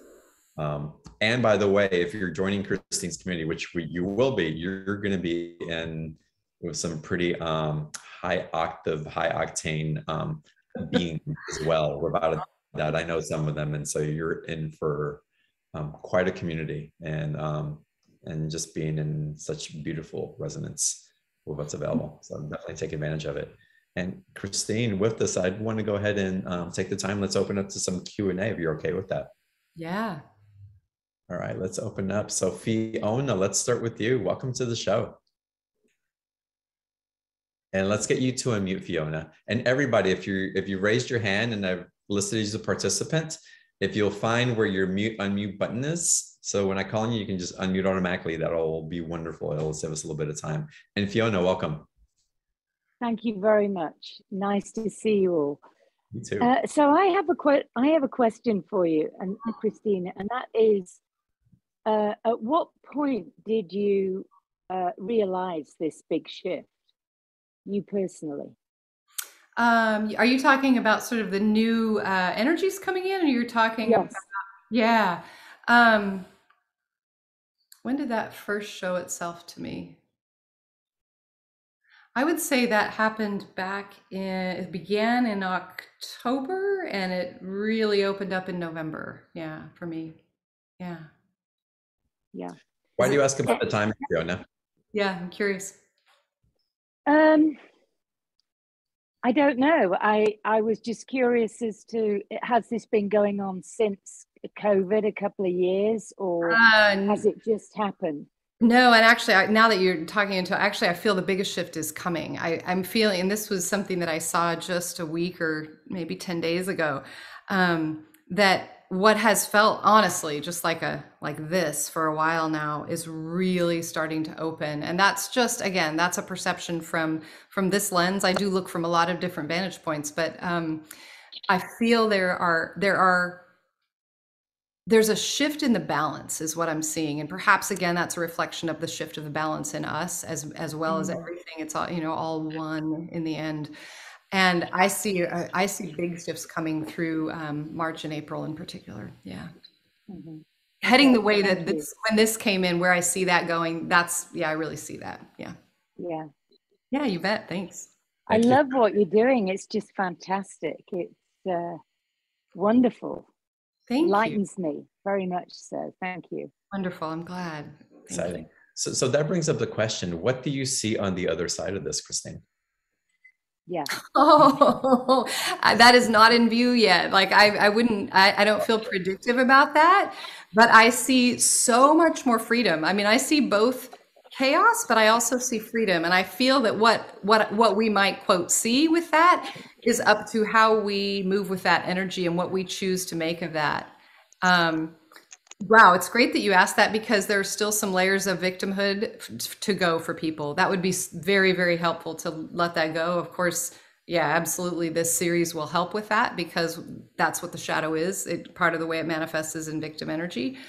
Speaker 1: And by the way, if you're joining Christine's community, which you will be, you're going to be in with some pretty high octane beings as well. Without that, I know some of them, and so you're in for quite a community, and just being in such beautiful resonance with what's available. So definitely take advantage of it. And Christine, with this, I'd want to go ahead and take the time. Let's open up to some Q&A if you're okay with that.
Speaker 2: Yeah.
Speaker 1: All right, let's open up. So Fiona, let's start with you. Welcome to the show. And let's get you to unmute, Fiona. And everybody, if you raised your hand and I've listed you as a participant, if you'll find where your unmute button is, so when I call on you, you can just unmute automatically. That'll be wonderful. It'll save us a little bit of time. And Fiona, welcome.
Speaker 3: Thank you very much. Nice to see you all.
Speaker 1: You too.
Speaker 3: So I have a question for you, and Christina, and that is, at what point did you realize this big shift, you personally?
Speaker 2: Are you talking about sort of the new energies coming in, or you're talking
Speaker 3: Yes.
Speaker 2: about, yeah. When did that first show itself to me? I would say that happened it began in October, and it really opened up in November. Yeah, for me. Yeah.
Speaker 3: Yeah.
Speaker 1: Why do you ask about the time, Fiona?
Speaker 2: Yeah, I'm curious.
Speaker 3: I don't know. I was just curious as to, has this been going on since COVID, a couple of years, or has it just happened?
Speaker 2: No, and actually, now that you're talking into, actually, I feel the biggest shift is coming. I'm feeling, and this was something that I saw just a week or maybe 10 days ago, that what has felt honestly just like this for a while now is really starting to open. And that's just, again, that's a perception from this lens. I do look from a lot of different vantage points, but I feel there's a shift in the balance is what I'm seeing. And perhaps, again, that's a reflection of the shift of the balance in us as well as everything. It's all, all one in the end. And I see big shifts coming through March and April in particular. Yeah. Heading the way that when this came in, where I see that going, I really see that. Yeah.
Speaker 3: Yeah.
Speaker 2: Yeah, you bet. Thanks.
Speaker 3: I love what you're doing. It's just fantastic. It's wonderful.
Speaker 2: Thank you.
Speaker 3: Lightens me very much so. Thank you.
Speaker 2: Wonderful. I'm glad.
Speaker 1: Exciting. So that brings up the question, what do you see on the other side of this, Christine?
Speaker 3: Yeah.
Speaker 2: Oh, that is not in view yet. Like I don't feel predictive about that, but I see so much more freedom. I mean, I see both chaos, but I also see freedom. And I feel that what we might quote see with that is up to how we move with that energy and what we choose to make of that. Wow, it's great that you asked that, because there are still some layers of victimhood to go for people. That would be very, very helpful to let that go. Of course, yeah, absolutely. This series will help with that, because that's what the shadow is. Part of the way it manifests is in victim energy.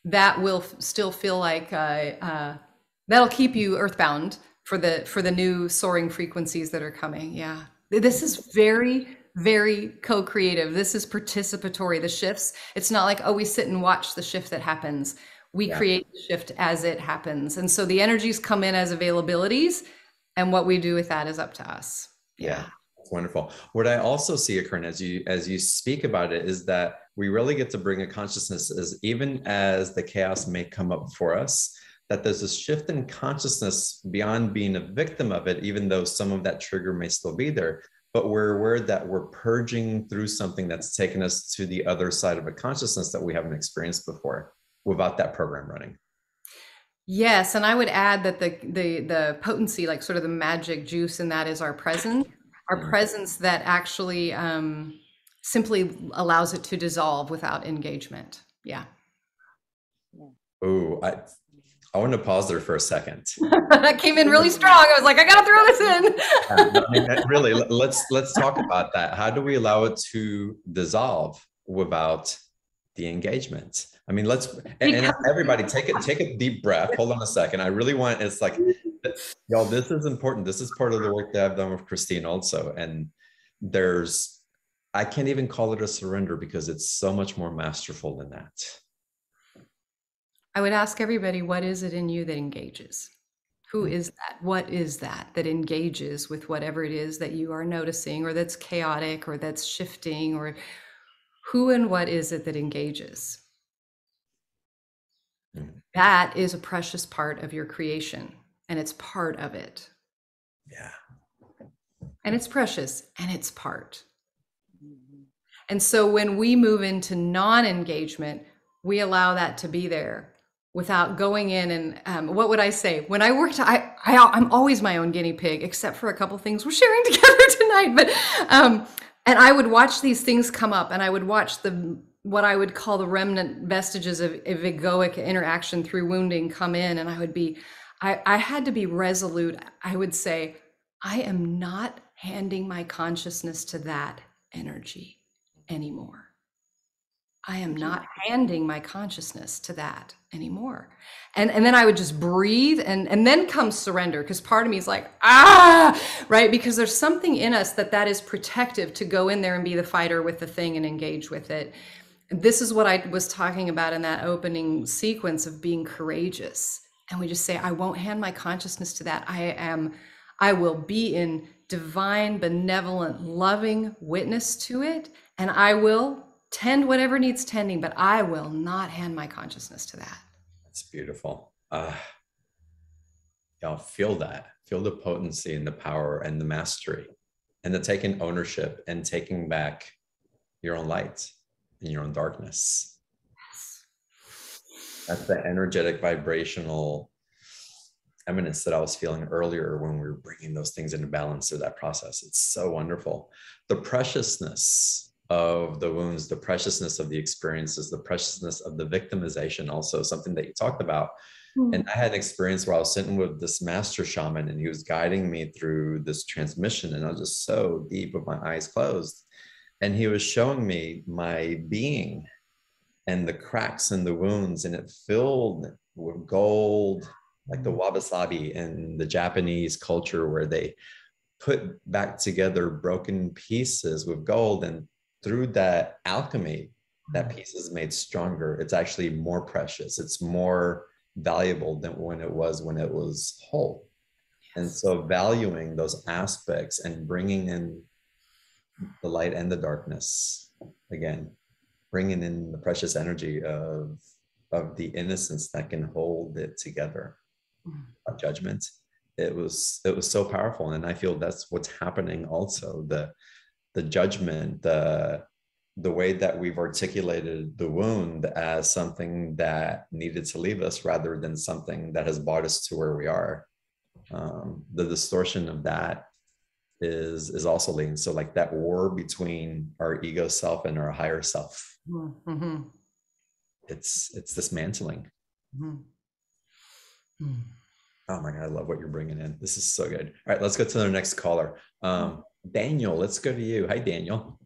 Speaker 2: That will still feel like that'll keep you earthbound for the new soaring frequencies that are coming. Yeah, this is very, very co-creative. This is participatory. The shifts. It's not like, oh, we sit and watch the shift that happens. We create the shift as it happens, and so the energies come in as availabilities, and what we do with that is up to us.
Speaker 1: Yeah. That's wonderful. What I also see occurring as you speak about it is that we really get to bring a consciousness, as even as the chaos may come up for us, that there's a shift in consciousness beyond being a victim of it, even though some of that trigger may still be there. But we're aware that we're purging through something that's taken us to the other side of a consciousness that we haven't experienced before without that program running.
Speaker 2: Yes, and I would add that the potency, like sort of the magic juice in that, is our presence that actually simply allows it to dissolve without engagement. Yeah.
Speaker 1: Oh, I want to pause there for a second.
Speaker 2: That came in really strong. I was like, I gotta throw this in.
Speaker 1: I mean, really, let's talk about that. How do we allow it to dissolve without the engagement? I mean, and everybody take a deep breath. Hold on a second. I really want, it's like, y'all, this is important. This is part of the work that I've done with Christine also. And I can't even call it a surrender, because it's so much more masterful than that.
Speaker 2: I would ask everybody, what is it in you that engages? Who is that? What is that engages with whatever it is that you are noticing, or that's chaotic, or that's shifting, or who and what is it that engages? That is a precious part of your creation, and it's part of it.
Speaker 1: Yeah.
Speaker 2: And it's precious, and it's part. And so when we move into non-engagement, we allow that to be there without going in and what would I say? When I worked, I'm always my own guinea pig, except for a couple things we're sharing together tonight. But and I would watch these things come up, and I would watch what I would call the remnant vestiges of egoic interaction through wounding come in, and I had to be resolute. I would say, I am not handing my consciousness to that energy anymore. I am not handing my consciousness to that anymore. And then I would just breathe, and then comes surrender, because part of me is like, right? Because there's something in us that is protective to go in there and be the fighter with the thing and engage with it. This is what I was talking about in that opening sequence of being courageous. And we just say, I won't hand my consciousness to that. I will be in divine, benevolent, loving witness to it. And I will tend whatever needs tending, but I will not hand my consciousness to that.
Speaker 1: That's beautiful. Y'all feel that. Feel the potency and the power and the mastery, and the taking ownership and taking back your own light and your own darkness.
Speaker 2: Yes.
Speaker 1: That's the energetic vibrational eminence that I was feeling earlier when we were bringing those things into balance through that process. It's so wonderful. The preciousness of the wounds, the preciousness of the experiences, the preciousness of the victimization, also something that you talked about. And I had an experience where I was sitting with this master shaman, and he was guiding me through this transmission, and I was just so deep with my eyes closed. And he was showing me my being and the cracks and the wounds, and it filled with gold, like the wabi-sabi in the Japanese culture, where they put back together broken pieces with gold. And through that alchemy, that piece is made stronger. It's actually more precious. It's more valuable than when it was whole. Yes. And so valuing those aspects and bringing in the light and the darkness, again, bringing in the precious energy of the innocence that can hold it together, of judgment. It was so powerful. And I feel that's what's happening also. The judgment, the the way that we've articulated the wound as something that needed to leave us rather than something that has brought us to where we are. The distortion of that is also leading. So like that war between our ego self and our higher self,
Speaker 2: Mm-hmm.
Speaker 1: it's dismantling.
Speaker 2: Mm-hmm.
Speaker 1: Oh my God, I love what you're bringing in. This is so good. All right, let's go to the next caller. Daniel, let's go to you. Hi, Daniel.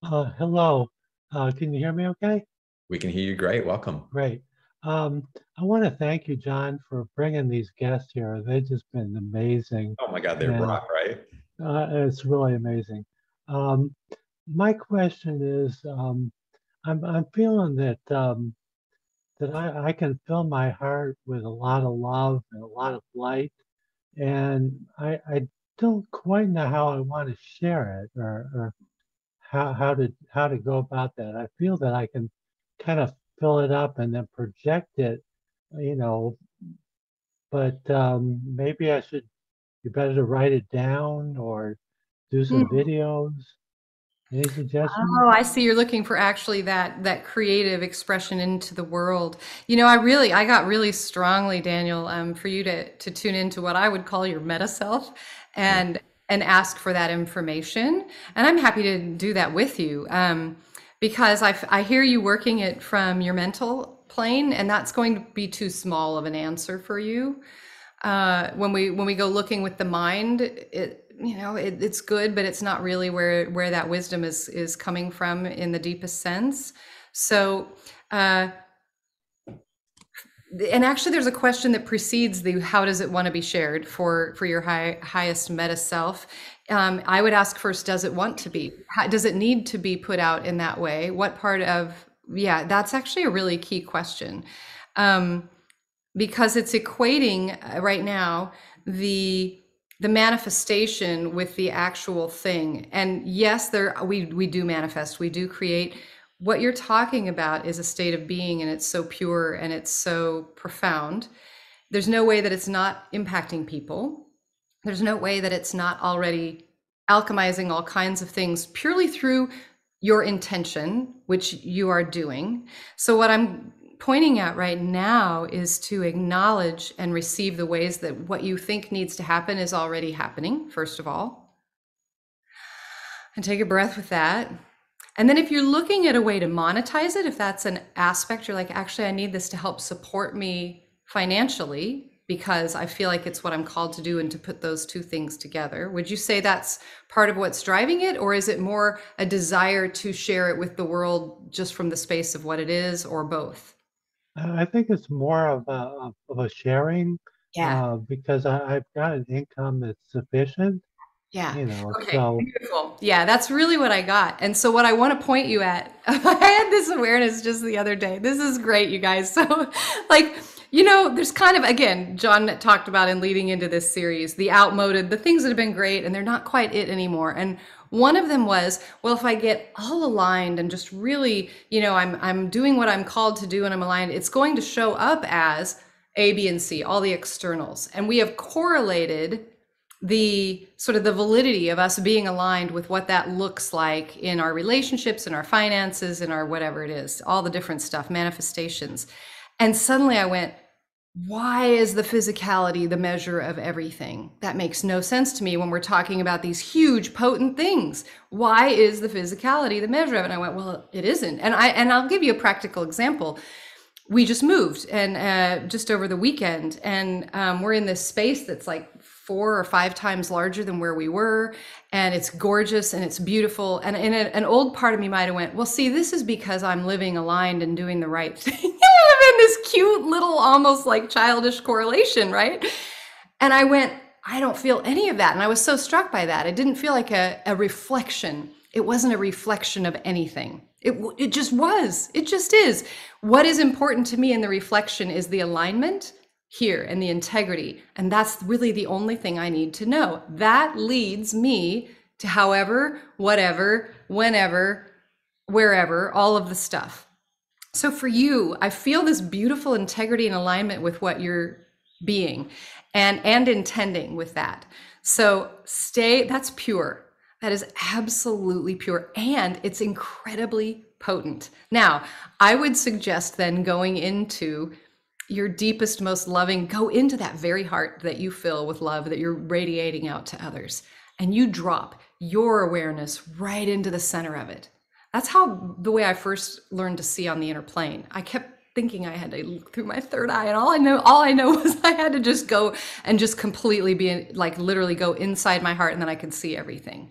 Speaker 4: Hello. Can you hear me okay?
Speaker 1: We can hear you great. Welcome.
Speaker 4: Great. I want to thank you, John, for bringing these guests here. They've just been amazing.
Speaker 1: Oh my God, they rock, right?
Speaker 4: It's really amazing. My question is, I'm feeling that that I can fill my heart with a lot of love and a lot of light, and I don't quite know how I want to share it or how to go about that. I feel that I can kind of fill it up and then project it, you know, but maybe I should be better to write it down or do some videos. Any suggestions?
Speaker 2: Oh, I see. You're looking for actually that creative expression into the world. You know, I got really strongly, Daniel, for you to tune into what I would call your meta self and ask for that information. And I'm happy to do that with you, because I hear you working it from your mental plane, and that's going to be too small of an answer for you. When we go looking with the mind, it's good, but it's not really where that wisdom is coming from in the deepest sense. So, and actually, there's a question that precedes the how does it want to be shared for your highest meta self. I would ask first, does it want to be? Does it need to be put out in that way? What part of, yeah, that's actually a really key question. Because it's equating right now the manifestation with the actual thing. And yes, we do manifest, we do create. What you're talking about is a state of being, and it's so pure and it's so profound. There's no way that it's not impacting people. There's no way that it's not already alchemizing all kinds of things purely through your intention, which you are doing. So what I'm pointing at right now is to acknowledge and receive the ways that what you think needs to happen is already happening, first of all. And take a breath with that. And then if you're looking at a way to monetize it, if that's an aspect, you're like, actually, I need this to help support me financially because I feel like it's what I'm called to do, and to put those two things together. Would you say that's part of what's driving it? Or is it more a desire to share it with the world just from the space of what it is, or both?
Speaker 4: I think it's more of a sharing, because I've got an income that's sufficient.
Speaker 2: Yeah. Okay.
Speaker 4: So
Speaker 2: beautiful. Yeah, that's really what I got. And so what I want to point you at, I had this awareness just the other day. This is great, you guys. So like, there's kind of, again, John talked about in leading into this series, the outmoded, the things that have been great and they're not quite it anymore. And one of them was, well, if I get all aligned and just really, I'm doing what I'm called to do and I'm aligned, it's going to show up as A, B, and C, all the externals. And we have correlated the sort of the validity of us being aligned with what that looks like in our relationships, in our finances, in our whatever it is, all the different stuff, manifestations. And suddenly I went, why is the physicality the measure of everything? That makes no sense to me when we're talking about these huge, potent things. Why is the physicality the measure of it? And I went, well, it isn't. And I'll give you a practical example. We just moved and just over the weekend, and we're in this space that's like 4 or 5 times larger than where we were, and it's gorgeous and it's beautiful. And an old part of me might have went, well, see, this is because I'm living aligned and doing the right thing. I'm in this cute little, almost like childish correlation, right? And I went, I don't feel any of that. And I was so struck by that. It didn't feel like a reflection. It wasn't a reflection of anything. It just was. It just is. What is important to me in the reflection is the alignment here and the integrity. And that's really the only thing I need to know. That leads me to however, whatever, whenever, wherever, all of the stuff. So for you, I feel this beautiful integrity and alignment with what you're being and intending with that. So that's pure. That is absolutely pure, and it's incredibly potent. Now, I would suggest then going into your deepest, most loving, go into that very heart that you fill with love that you're radiating out to others, and you drop your awareness right into the center of it. That's how the way I first learned to see on the inner plane. I kept thinking I had to look through my third eye, and all I know was I had to just go and just completely be in, like literally go inside my heart, and then I could see everything.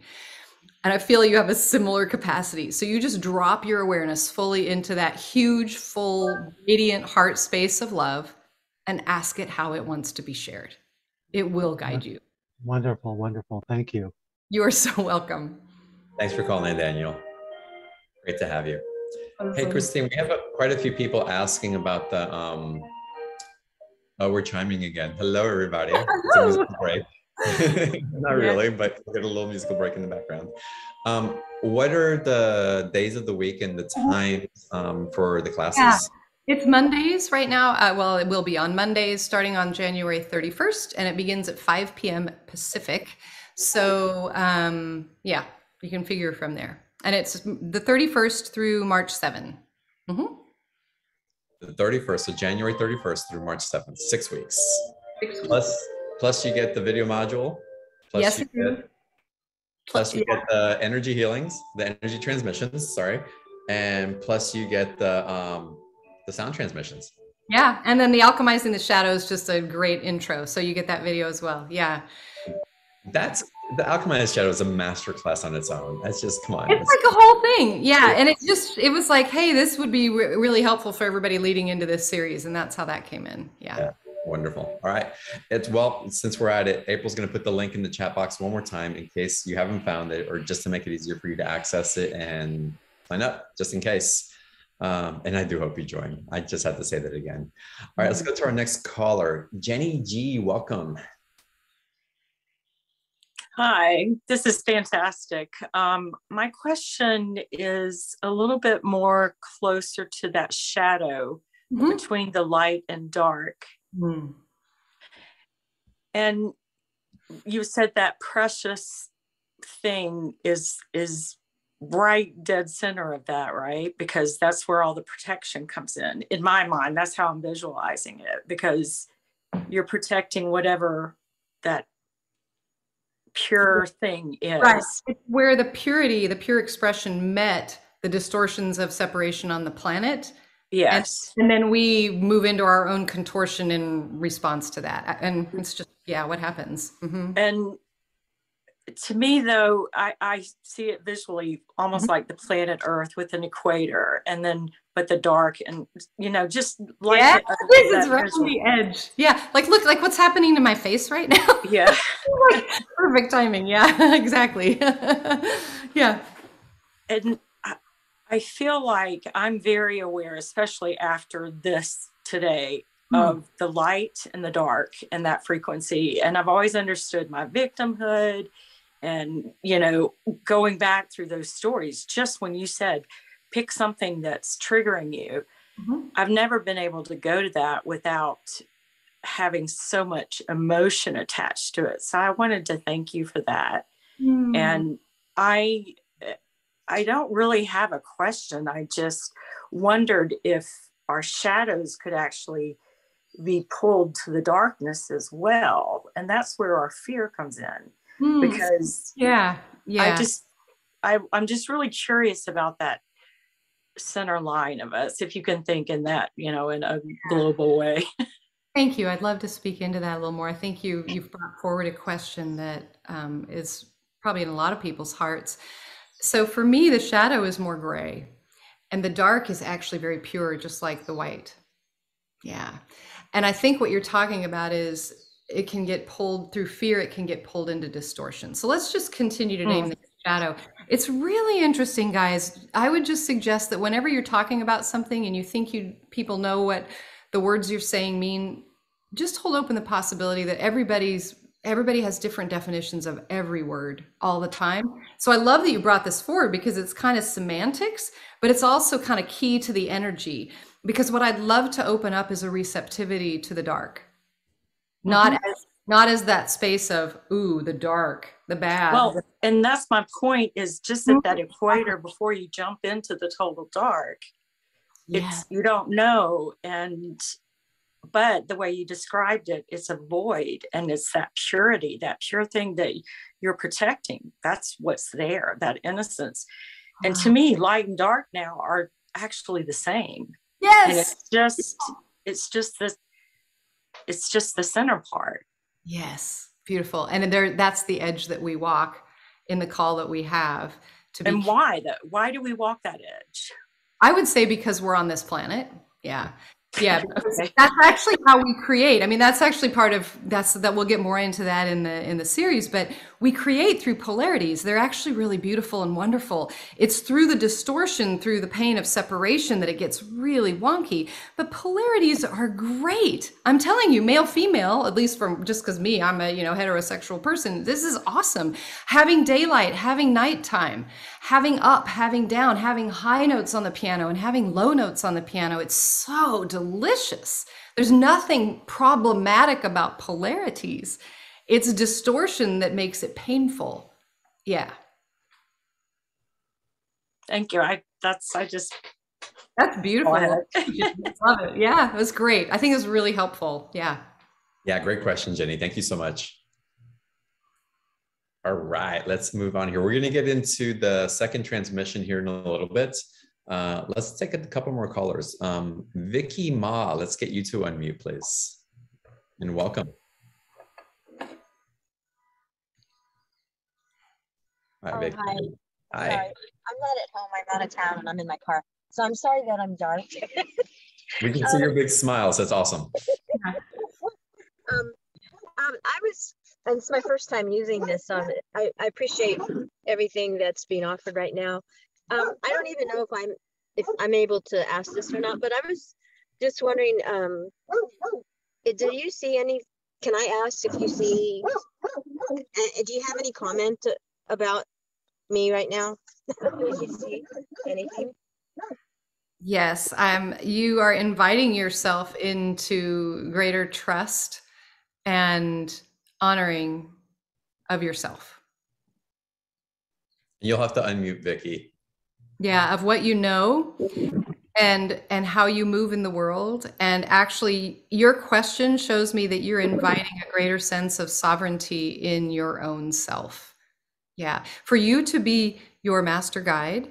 Speaker 2: And I feel you have a similar capacity. So you just drop your awareness fully into that huge, full, radiant heart space of love and ask it how it wants to be shared. It will guide you.
Speaker 4: Wonderful, wonderful. Thank you.
Speaker 2: You are so welcome.
Speaker 1: Thanks for calling in, Daniel. Great to have you.
Speaker 2: Awesome.
Speaker 1: Hey, Christine, we have quite a few people asking about the, oh, we're chiming again. Hello, everybody. It's a musical break. Not really, but we'll get a little musical break in the background. What are the days of the week and the times for the classes?
Speaker 2: Yeah. It's Mondays right now. Well, it will be on Mondays starting on January 31st, and it begins at 5 p.m. Pacific. So yeah, you can figure from there. And it's the 31st through March 7. Mm-hmm.
Speaker 1: The 31st, so January 31st through March 7th, 6 weeks.
Speaker 2: 6 weeks.
Speaker 1: Plus you get the video module. Plus
Speaker 2: yes,
Speaker 1: you get, plus you get the energy healings, the energy transmissions, sorry. And plus you get the sound transmissions.
Speaker 2: Yeah, and then the Alchemizing the Shadow is just a great intro. So you get that video as well. Yeah.
Speaker 1: That's the Alchemized Shadow is a master class on its own. That's just, come on.
Speaker 2: It's like a whole thing. Yeah. And it was like, hey, this would be really helpful for everybody leading into this series. And that's how that came in. Yeah.
Speaker 1: Wonderful. All right. Well, since we're at it, April's going to put the link in the chat box one more time in case you haven't found it, or just to make it easier for you to access it and sign up just in case. And I do hope you join. I just had to say that again. All right, let's go to our next caller. Jenny G, welcome.
Speaker 5: Hi, this is fantastic. My question is a little bit more closer to that shadow between the light and dark. And you said that precious thing is right dead center of that, right? Because that's where all the protection comes in my mind. That's how I'm visualizing it, because you're protecting whatever that pure thing is.
Speaker 2: Right. It's where the pure expression met the distortions of separation on the planet.
Speaker 5: Yes.
Speaker 2: And then we move into our own contortion in response to that. And it's just, yeah, what happens.
Speaker 5: And to me, though, I see it visually almost like the planet Earth with an equator, and then but the dark, and just like
Speaker 2: it's right on the edge. Yeah, look what's happening to my face right now.
Speaker 5: Yeah,
Speaker 2: perfect timing. Yeah, exactly. Yeah,
Speaker 5: and I feel like I'm very aware, especially after this today, of the light and the dark and that frequency. And I've always understood my victimhood. And, going back through those stories, just when you said, pick something that's triggering you, I've never been able to go to that without having so much emotion attached to it. So I wanted to thank you for that. And I don't really have a question. I just wondered if our shadows could actually be pulled to the darkness as well. And that's where our fear comes in. Because I'm just really curious about that center line of us, if you can think in that, in a global way.
Speaker 2: Thank you. I'd love to speak into that a little more. I think you've brought forward a question that is probably in a lot of people's hearts. So for me, the shadow is more gray, and the dark is actually very pure, just like the white. Yeah. And I think what you're talking about is it can get pulled through fear. It can get pulled into distortion. So let's just continue to name the shadow. It's really interesting, guys. I would just suggest that whenever you're talking about something and you think people know what the words you're saying mean, just hold open the possibility that everybody has different definitions of every word all the time. So I love that you brought this forward, because it's kind of semantics, but it's also kind of key to the energy, because what I'd love to open up is a receptivity to the dark. Not as that space of, ooh, the dark, the bad.
Speaker 5: Well, and that's my point, is just at that equator before you jump into the total dark.
Speaker 2: Yeah.
Speaker 5: You don't know. But the way you described it, it's a void, and it's that purity, that pure thing that you're protecting. That's what's there, that innocence. And to me, light and dark now are actually the same.
Speaker 2: Yes.
Speaker 5: And it's just the center part.
Speaker 2: Yes. Beautiful. And that's the edge that we walk in the call that we have to be.
Speaker 5: And why do we walk that edge?
Speaker 2: I would say because we're on this planet. Yeah. Yeah, that's actually how we create. I mean, that's actually part of that. We'll get more into that in the series, but we create through polarities. They're actually really beautiful and wonderful. It's through the distortion, through the pain of separation, that it gets really wonky. But polarities are great. I'm telling you, male, female, at least from just because I'm a heterosexual person. This is awesome. Having daylight, having nighttime, having up, having down, having high notes on the piano and having low notes on the piano. It's so delicious. There's nothing problematic about polarities. It's distortion that makes it painful. Yeah.
Speaker 5: Thank you. That's
Speaker 2: beautiful. Love it. Yeah, it was great. I think it was really helpful. Yeah.
Speaker 1: Yeah, great question, Jenny. Thank you so much. All right, let's move on here. We're going to get into the second transmission here in a little bit. Let's take a couple more callers. Vicky Ma, let's get you to unmute, please. And welcome. Hi, Vicky.
Speaker 6: Hi.
Speaker 1: Hi.
Speaker 6: Sorry. I'm not at home. I'm out of town and I'm in my car. So I'm sorry that I'm dark.
Speaker 1: We can see your big smile, so it's awesome.
Speaker 6: And it's my first time using this. I appreciate everything that's being offered right now. I don't even know if I'm able to ask this or not, but I was just wondering, do you see any, can I ask if you see, do you have any comment about me right now? Do you see anything?
Speaker 2: Yes, you are inviting yourself into greater trust and honoring of yourself.
Speaker 1: You'll have to unmute, Vicky.
Speaker 2: Yeah, of what you know and how you move in the world. And actually, your question shows me that you're inviting a greater sense of sovereignty in your own self. Yeah, for you to be your master guide.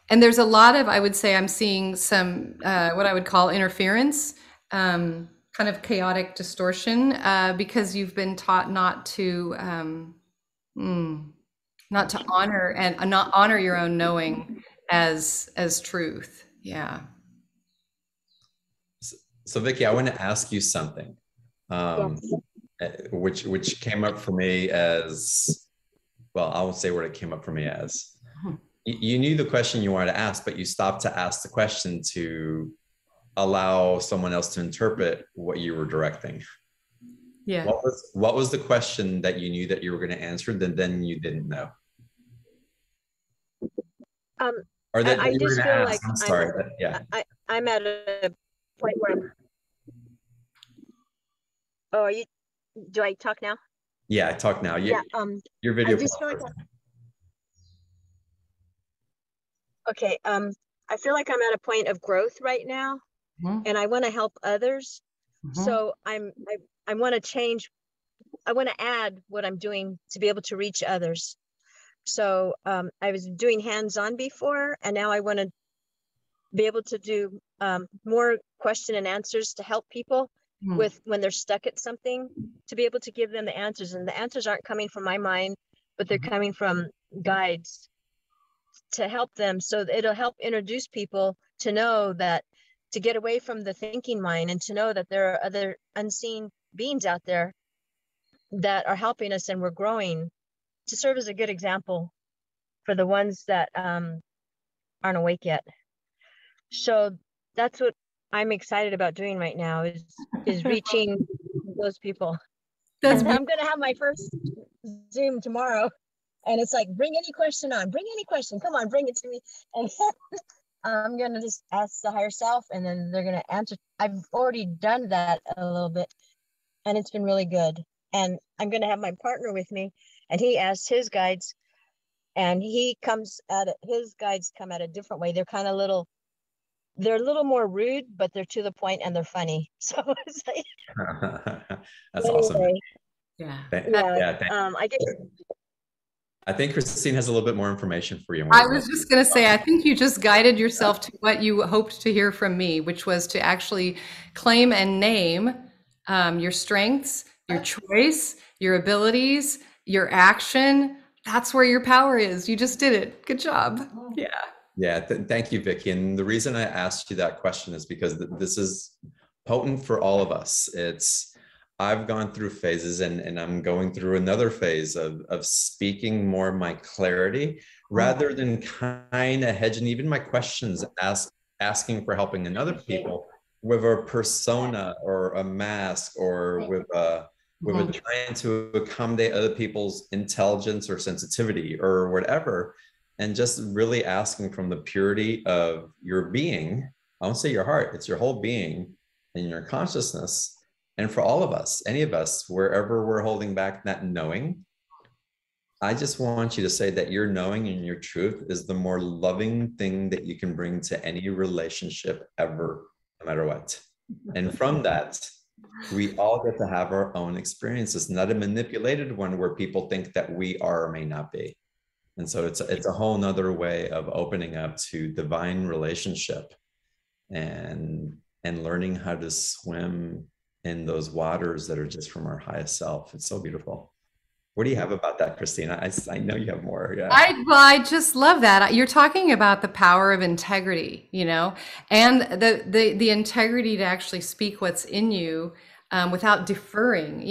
Speaker 2: And there's a lot of, I would say, I'm seeing some what I would call interference, kind of chaotic distortion, because you've been taught not to honor and not honor your own knowing as truth. Yeah.
Speaker 1: So Vicky, I want to ask you something, which came up for me as, well, I won't say what it came up for me as. You knew the question you wanted to ask, but you stopped to ask the question to allow someone else to interpret what you were directing.
Speaker 2: Yeah.
Speaker 1: What was the question that you knew that you were going to answer that then you didn't know? Or that
Speaker 6: I
Speaker 1: you were
Speaker 6: just
Speaker 1: going to
Speaker 6: feel
Speaker 1: ask.
Speaker 6: like
Speaker 1: I'm sorry.
Speaker 6: I'm at a point where do I talk now?
Speaker 1: Yeah, talk now.
Speaker 6: Yeah.
Speaker 1: Your video.
Speaker 6: I just feel like okay. I feel like I'm at a point of growth right now, and I want to help others. So I want to change. I want to add what I'm doing to be able to reach others. So I was doing hands-on before, and now I want to be able to do more question and answers to help people with when they're stuck at something, to be able to give them the answers. And the answers aren't coming from my mind, but they're coming from guides to help them. So it'll help introduce people to know that, to get away from the thinking mind, and to know that there are other unseen beings out there that are helping us, and we're growing, to serve as a good example for the ones that aren't awake yet. So that's what I'm excited about doing right now, is reaching those people. I'm going to have my first Zoom tomorrow, and it's like, bring any question on, bring any question, come on, bring it to me. And I'm going to just ask the higher self, and then they're going to answer. I've already done that a little bit, and it's been really good. And I'm going to have my partner with me, and he asks his guides, and his guides come at a different way. They're kind of they're a little more rude, but they're to the point and they're funny. So it's like,
Speaker 1: That's
Speaker 6: anyway,
Speaker 1: awesome.
Speaker 2: Yeah.
Speaker 1: I think Christine has a little bit more information for you.
Speaker 2: I was just going to say, I think you just guided yourself to what you hoped to hear from me, which was to actually claim and name your strengths, your choice, your abilities, your action. That's where your power is. You just did it. Good job. Yeah.
Speaker 1: Yeah. Thank you, Vicki. And the reason I asked you that question is because this is potent for all of us. I've gone through phases, and I'm going through another phase of speaking more my clarity rather than kind of hedging even my questions, asking for helping in other people with a persona or a mask or with a trying to accommodate other people's intelligence or sensitivity or whatever, and just really asking from the purity of your being. I won't say your heart, it's your whole being and your consciousness. And for all of us, any of us, wherever we're holding back that knowing, I just want you to say that your knowing and your truth is the more loving thing that you can bring to any relationship ever, no matter what. And from that, we all get to have our own experiences, not a manipulated one where people think that we are or may not be. And so it's a whole nother way of opening up to divine relationship and learning how to swim in those waters that are just from our highest self. It's so beautiful. What do you have about that, Christina? I know you have more. Yeah.
Speaker 2: I just love that. You're talking about the power of integrity, and the integrity to actually speak what's in you without deferring.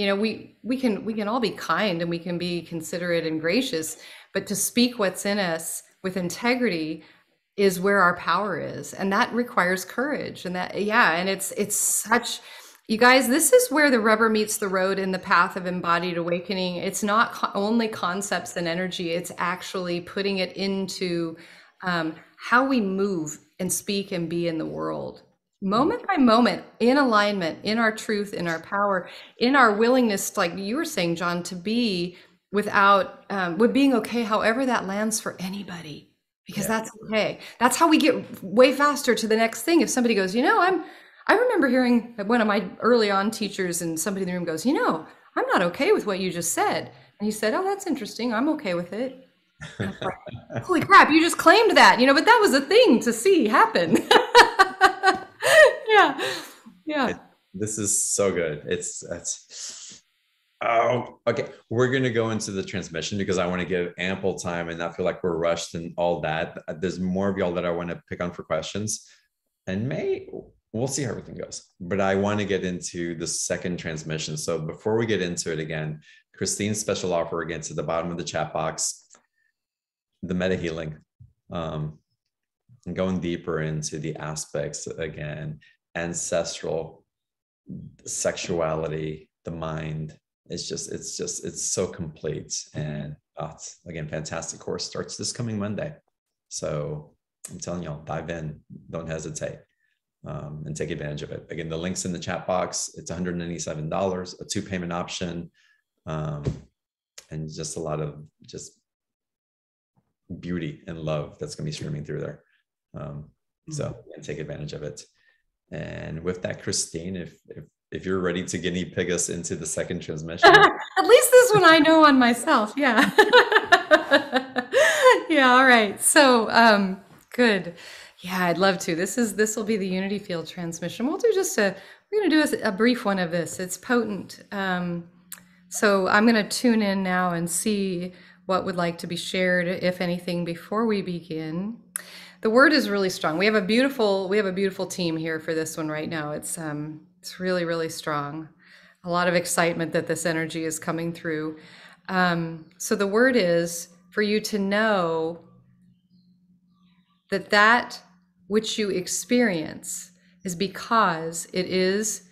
Speaker 2: We can all be kind and we can be considerate and gracious, but to speak what's in us with integrity is where our power is, and that requires courage. And it's such. You guys, this is where the rubber meets the road in the path of embodied awakening. It's not only concepts and energy, it's actually putting it into how we move and speak and be in the world. Moment by moment, in alignment, in our truth, in our power, in our willingness, like you were saying, John, to be with being okay, however that lands for anybody, because that's okay. That's how we get way faster to the next thing. If somebody goes, I remember hearing one of my early on teachers, and somebody in the room goes, I'm not okay with what you just said. And he said, oh, that's interesting. I'm okay with it. Like, holy crap, you just claimed that, but that was a thing to see happen. Yeah.
Speaker 1: This is so good. Okay. We're going to go into the transmission because I want to give ample time and not feel like we're rushed and all that. There's more of y'all that I want to pick on for questions, and we'll see how everything goes. But I want to get into the second transmission. So before we get into it again, Christine's special offer again to the bottom of the chat box, the meta healing, and going deeper into the aspects again, ancestral, sexuality, the mind. It's so complete. And it's, again, fantastic course starts this coming Monday. So I'm telling y'all, dive in, don't hesitate. And take advantage of it. Again, the link's in the chat box. It's $197, a 2-payment option, and just a lot of just beauty and love that's going to be streaming through there. So take advantage of it. And with that, Christine, if you're ready to guinea pig us into the second transmission.
Speaker 2: At least this one I know on myself. Yeah. Yeah. All right. So good. Yeah, I'd love to. This will be the Unity Field transmission. We're going to do a brief one of this. It's potent. So I'm going to tune in now and see what would like to be shared, if anything, before we begin. The word is really strong. We have a beautiful team here for this one right now. It's really, really strong. A lot of excitement that this energy is coming through. So the word is for you to know that which you experience is because it is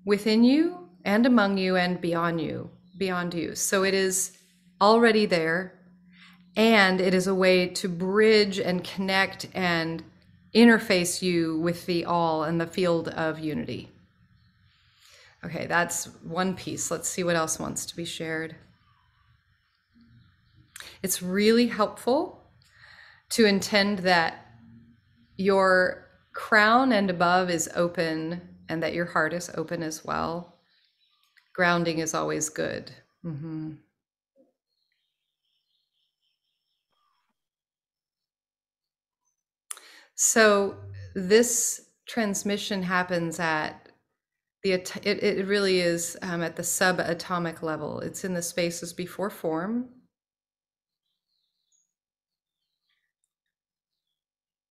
Speaker 2: within you and among you and beyond you. So it is already there, and it is a way to bridge and connect and interface you with the all and the field of unity. Okay, that's one piece. Let's see what else wants to be shared. It's really helpful to intend that your crown and above is open and that your heart is open as well. Grounding is always good. Mm-hmm. So this transmission happens at it really is at the subatomic level. It's in the spaces before form.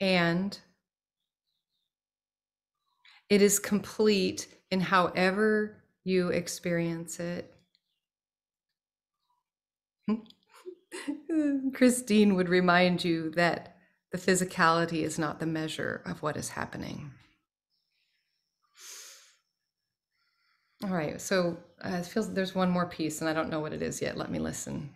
Speaker 2: And it is complete in however you experience it. Christine would remind you that the physicality is not the measure of what is happening. All right, so it feels there's one more piece and I don't know what it is yet. Let me listen.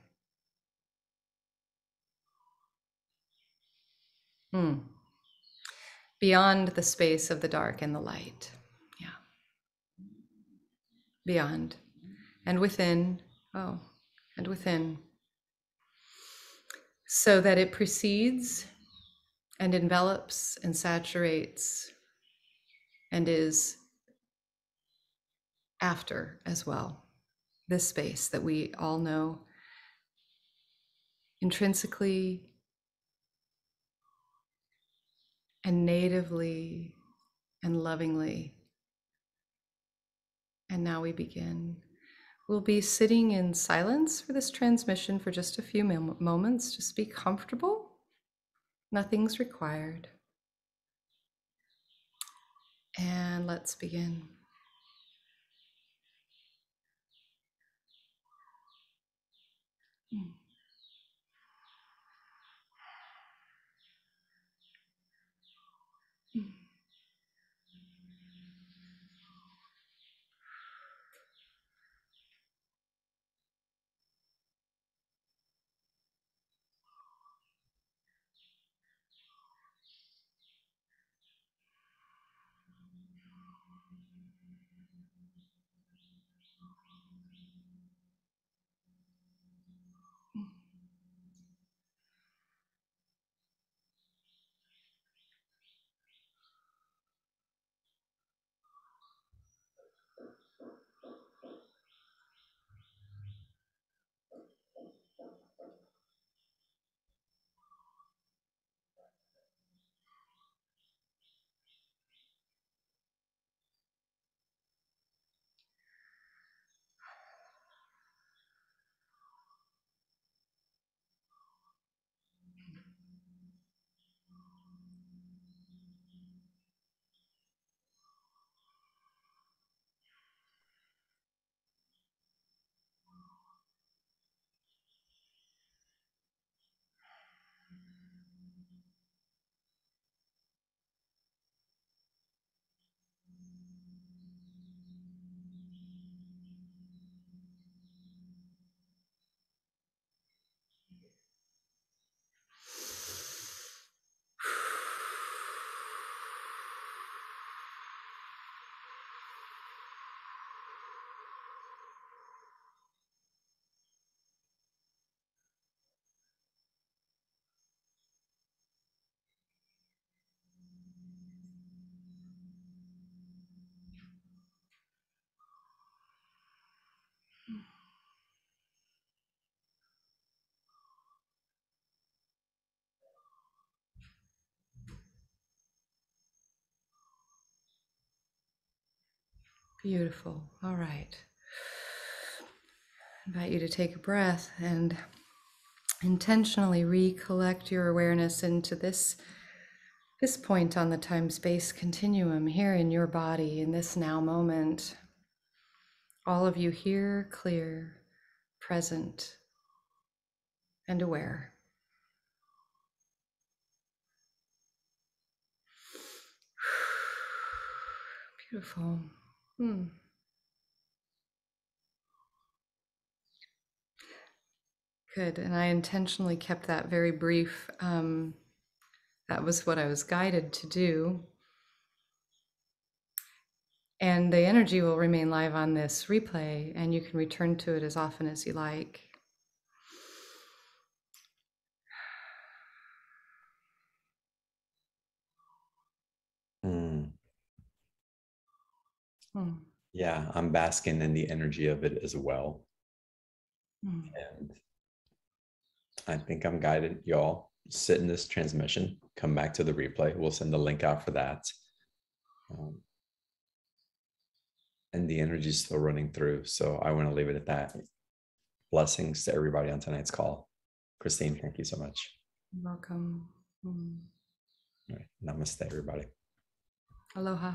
Speaker 2: Beyond the space of the dark and the light. Yeah. Beyond and within. Oh, and within. So that it precedes and envelops and saturates and is after as well. This space that we all know intrinsically and natively and lovingly. And now we begin. We'll be sitting in silence for this transmission for just a few moments. Just be comfortable. Nothing's required. And let's begin. Beautiful. All right. I invite you to take a breath and intentionally recollect your awareness into this point on the time-space continuum here in your body in this now moment. All of you here, clear, present, and aware. Beautiful. Good, and I intentionally kept that very brief. That was what I was guided to do. And the energy will remain live on this replay, and you can return to it as often as you like.
Speaker 1: Yeah, I'm basking in the energy of it as well.
Speaker 2: Mm.
Speaker 1: And I think I'm guided. Y'all sit in this transmission, come back to the replay. We'll send the link out for that. And the energy is still running through. So I want to leave it at that. Blessings to everybody on tonight's call. Christine, thank you so much.
Speaker 2: You're welcome.
Speaker 1: All right. Namaste, everybody.
Speaker 2: Aloha.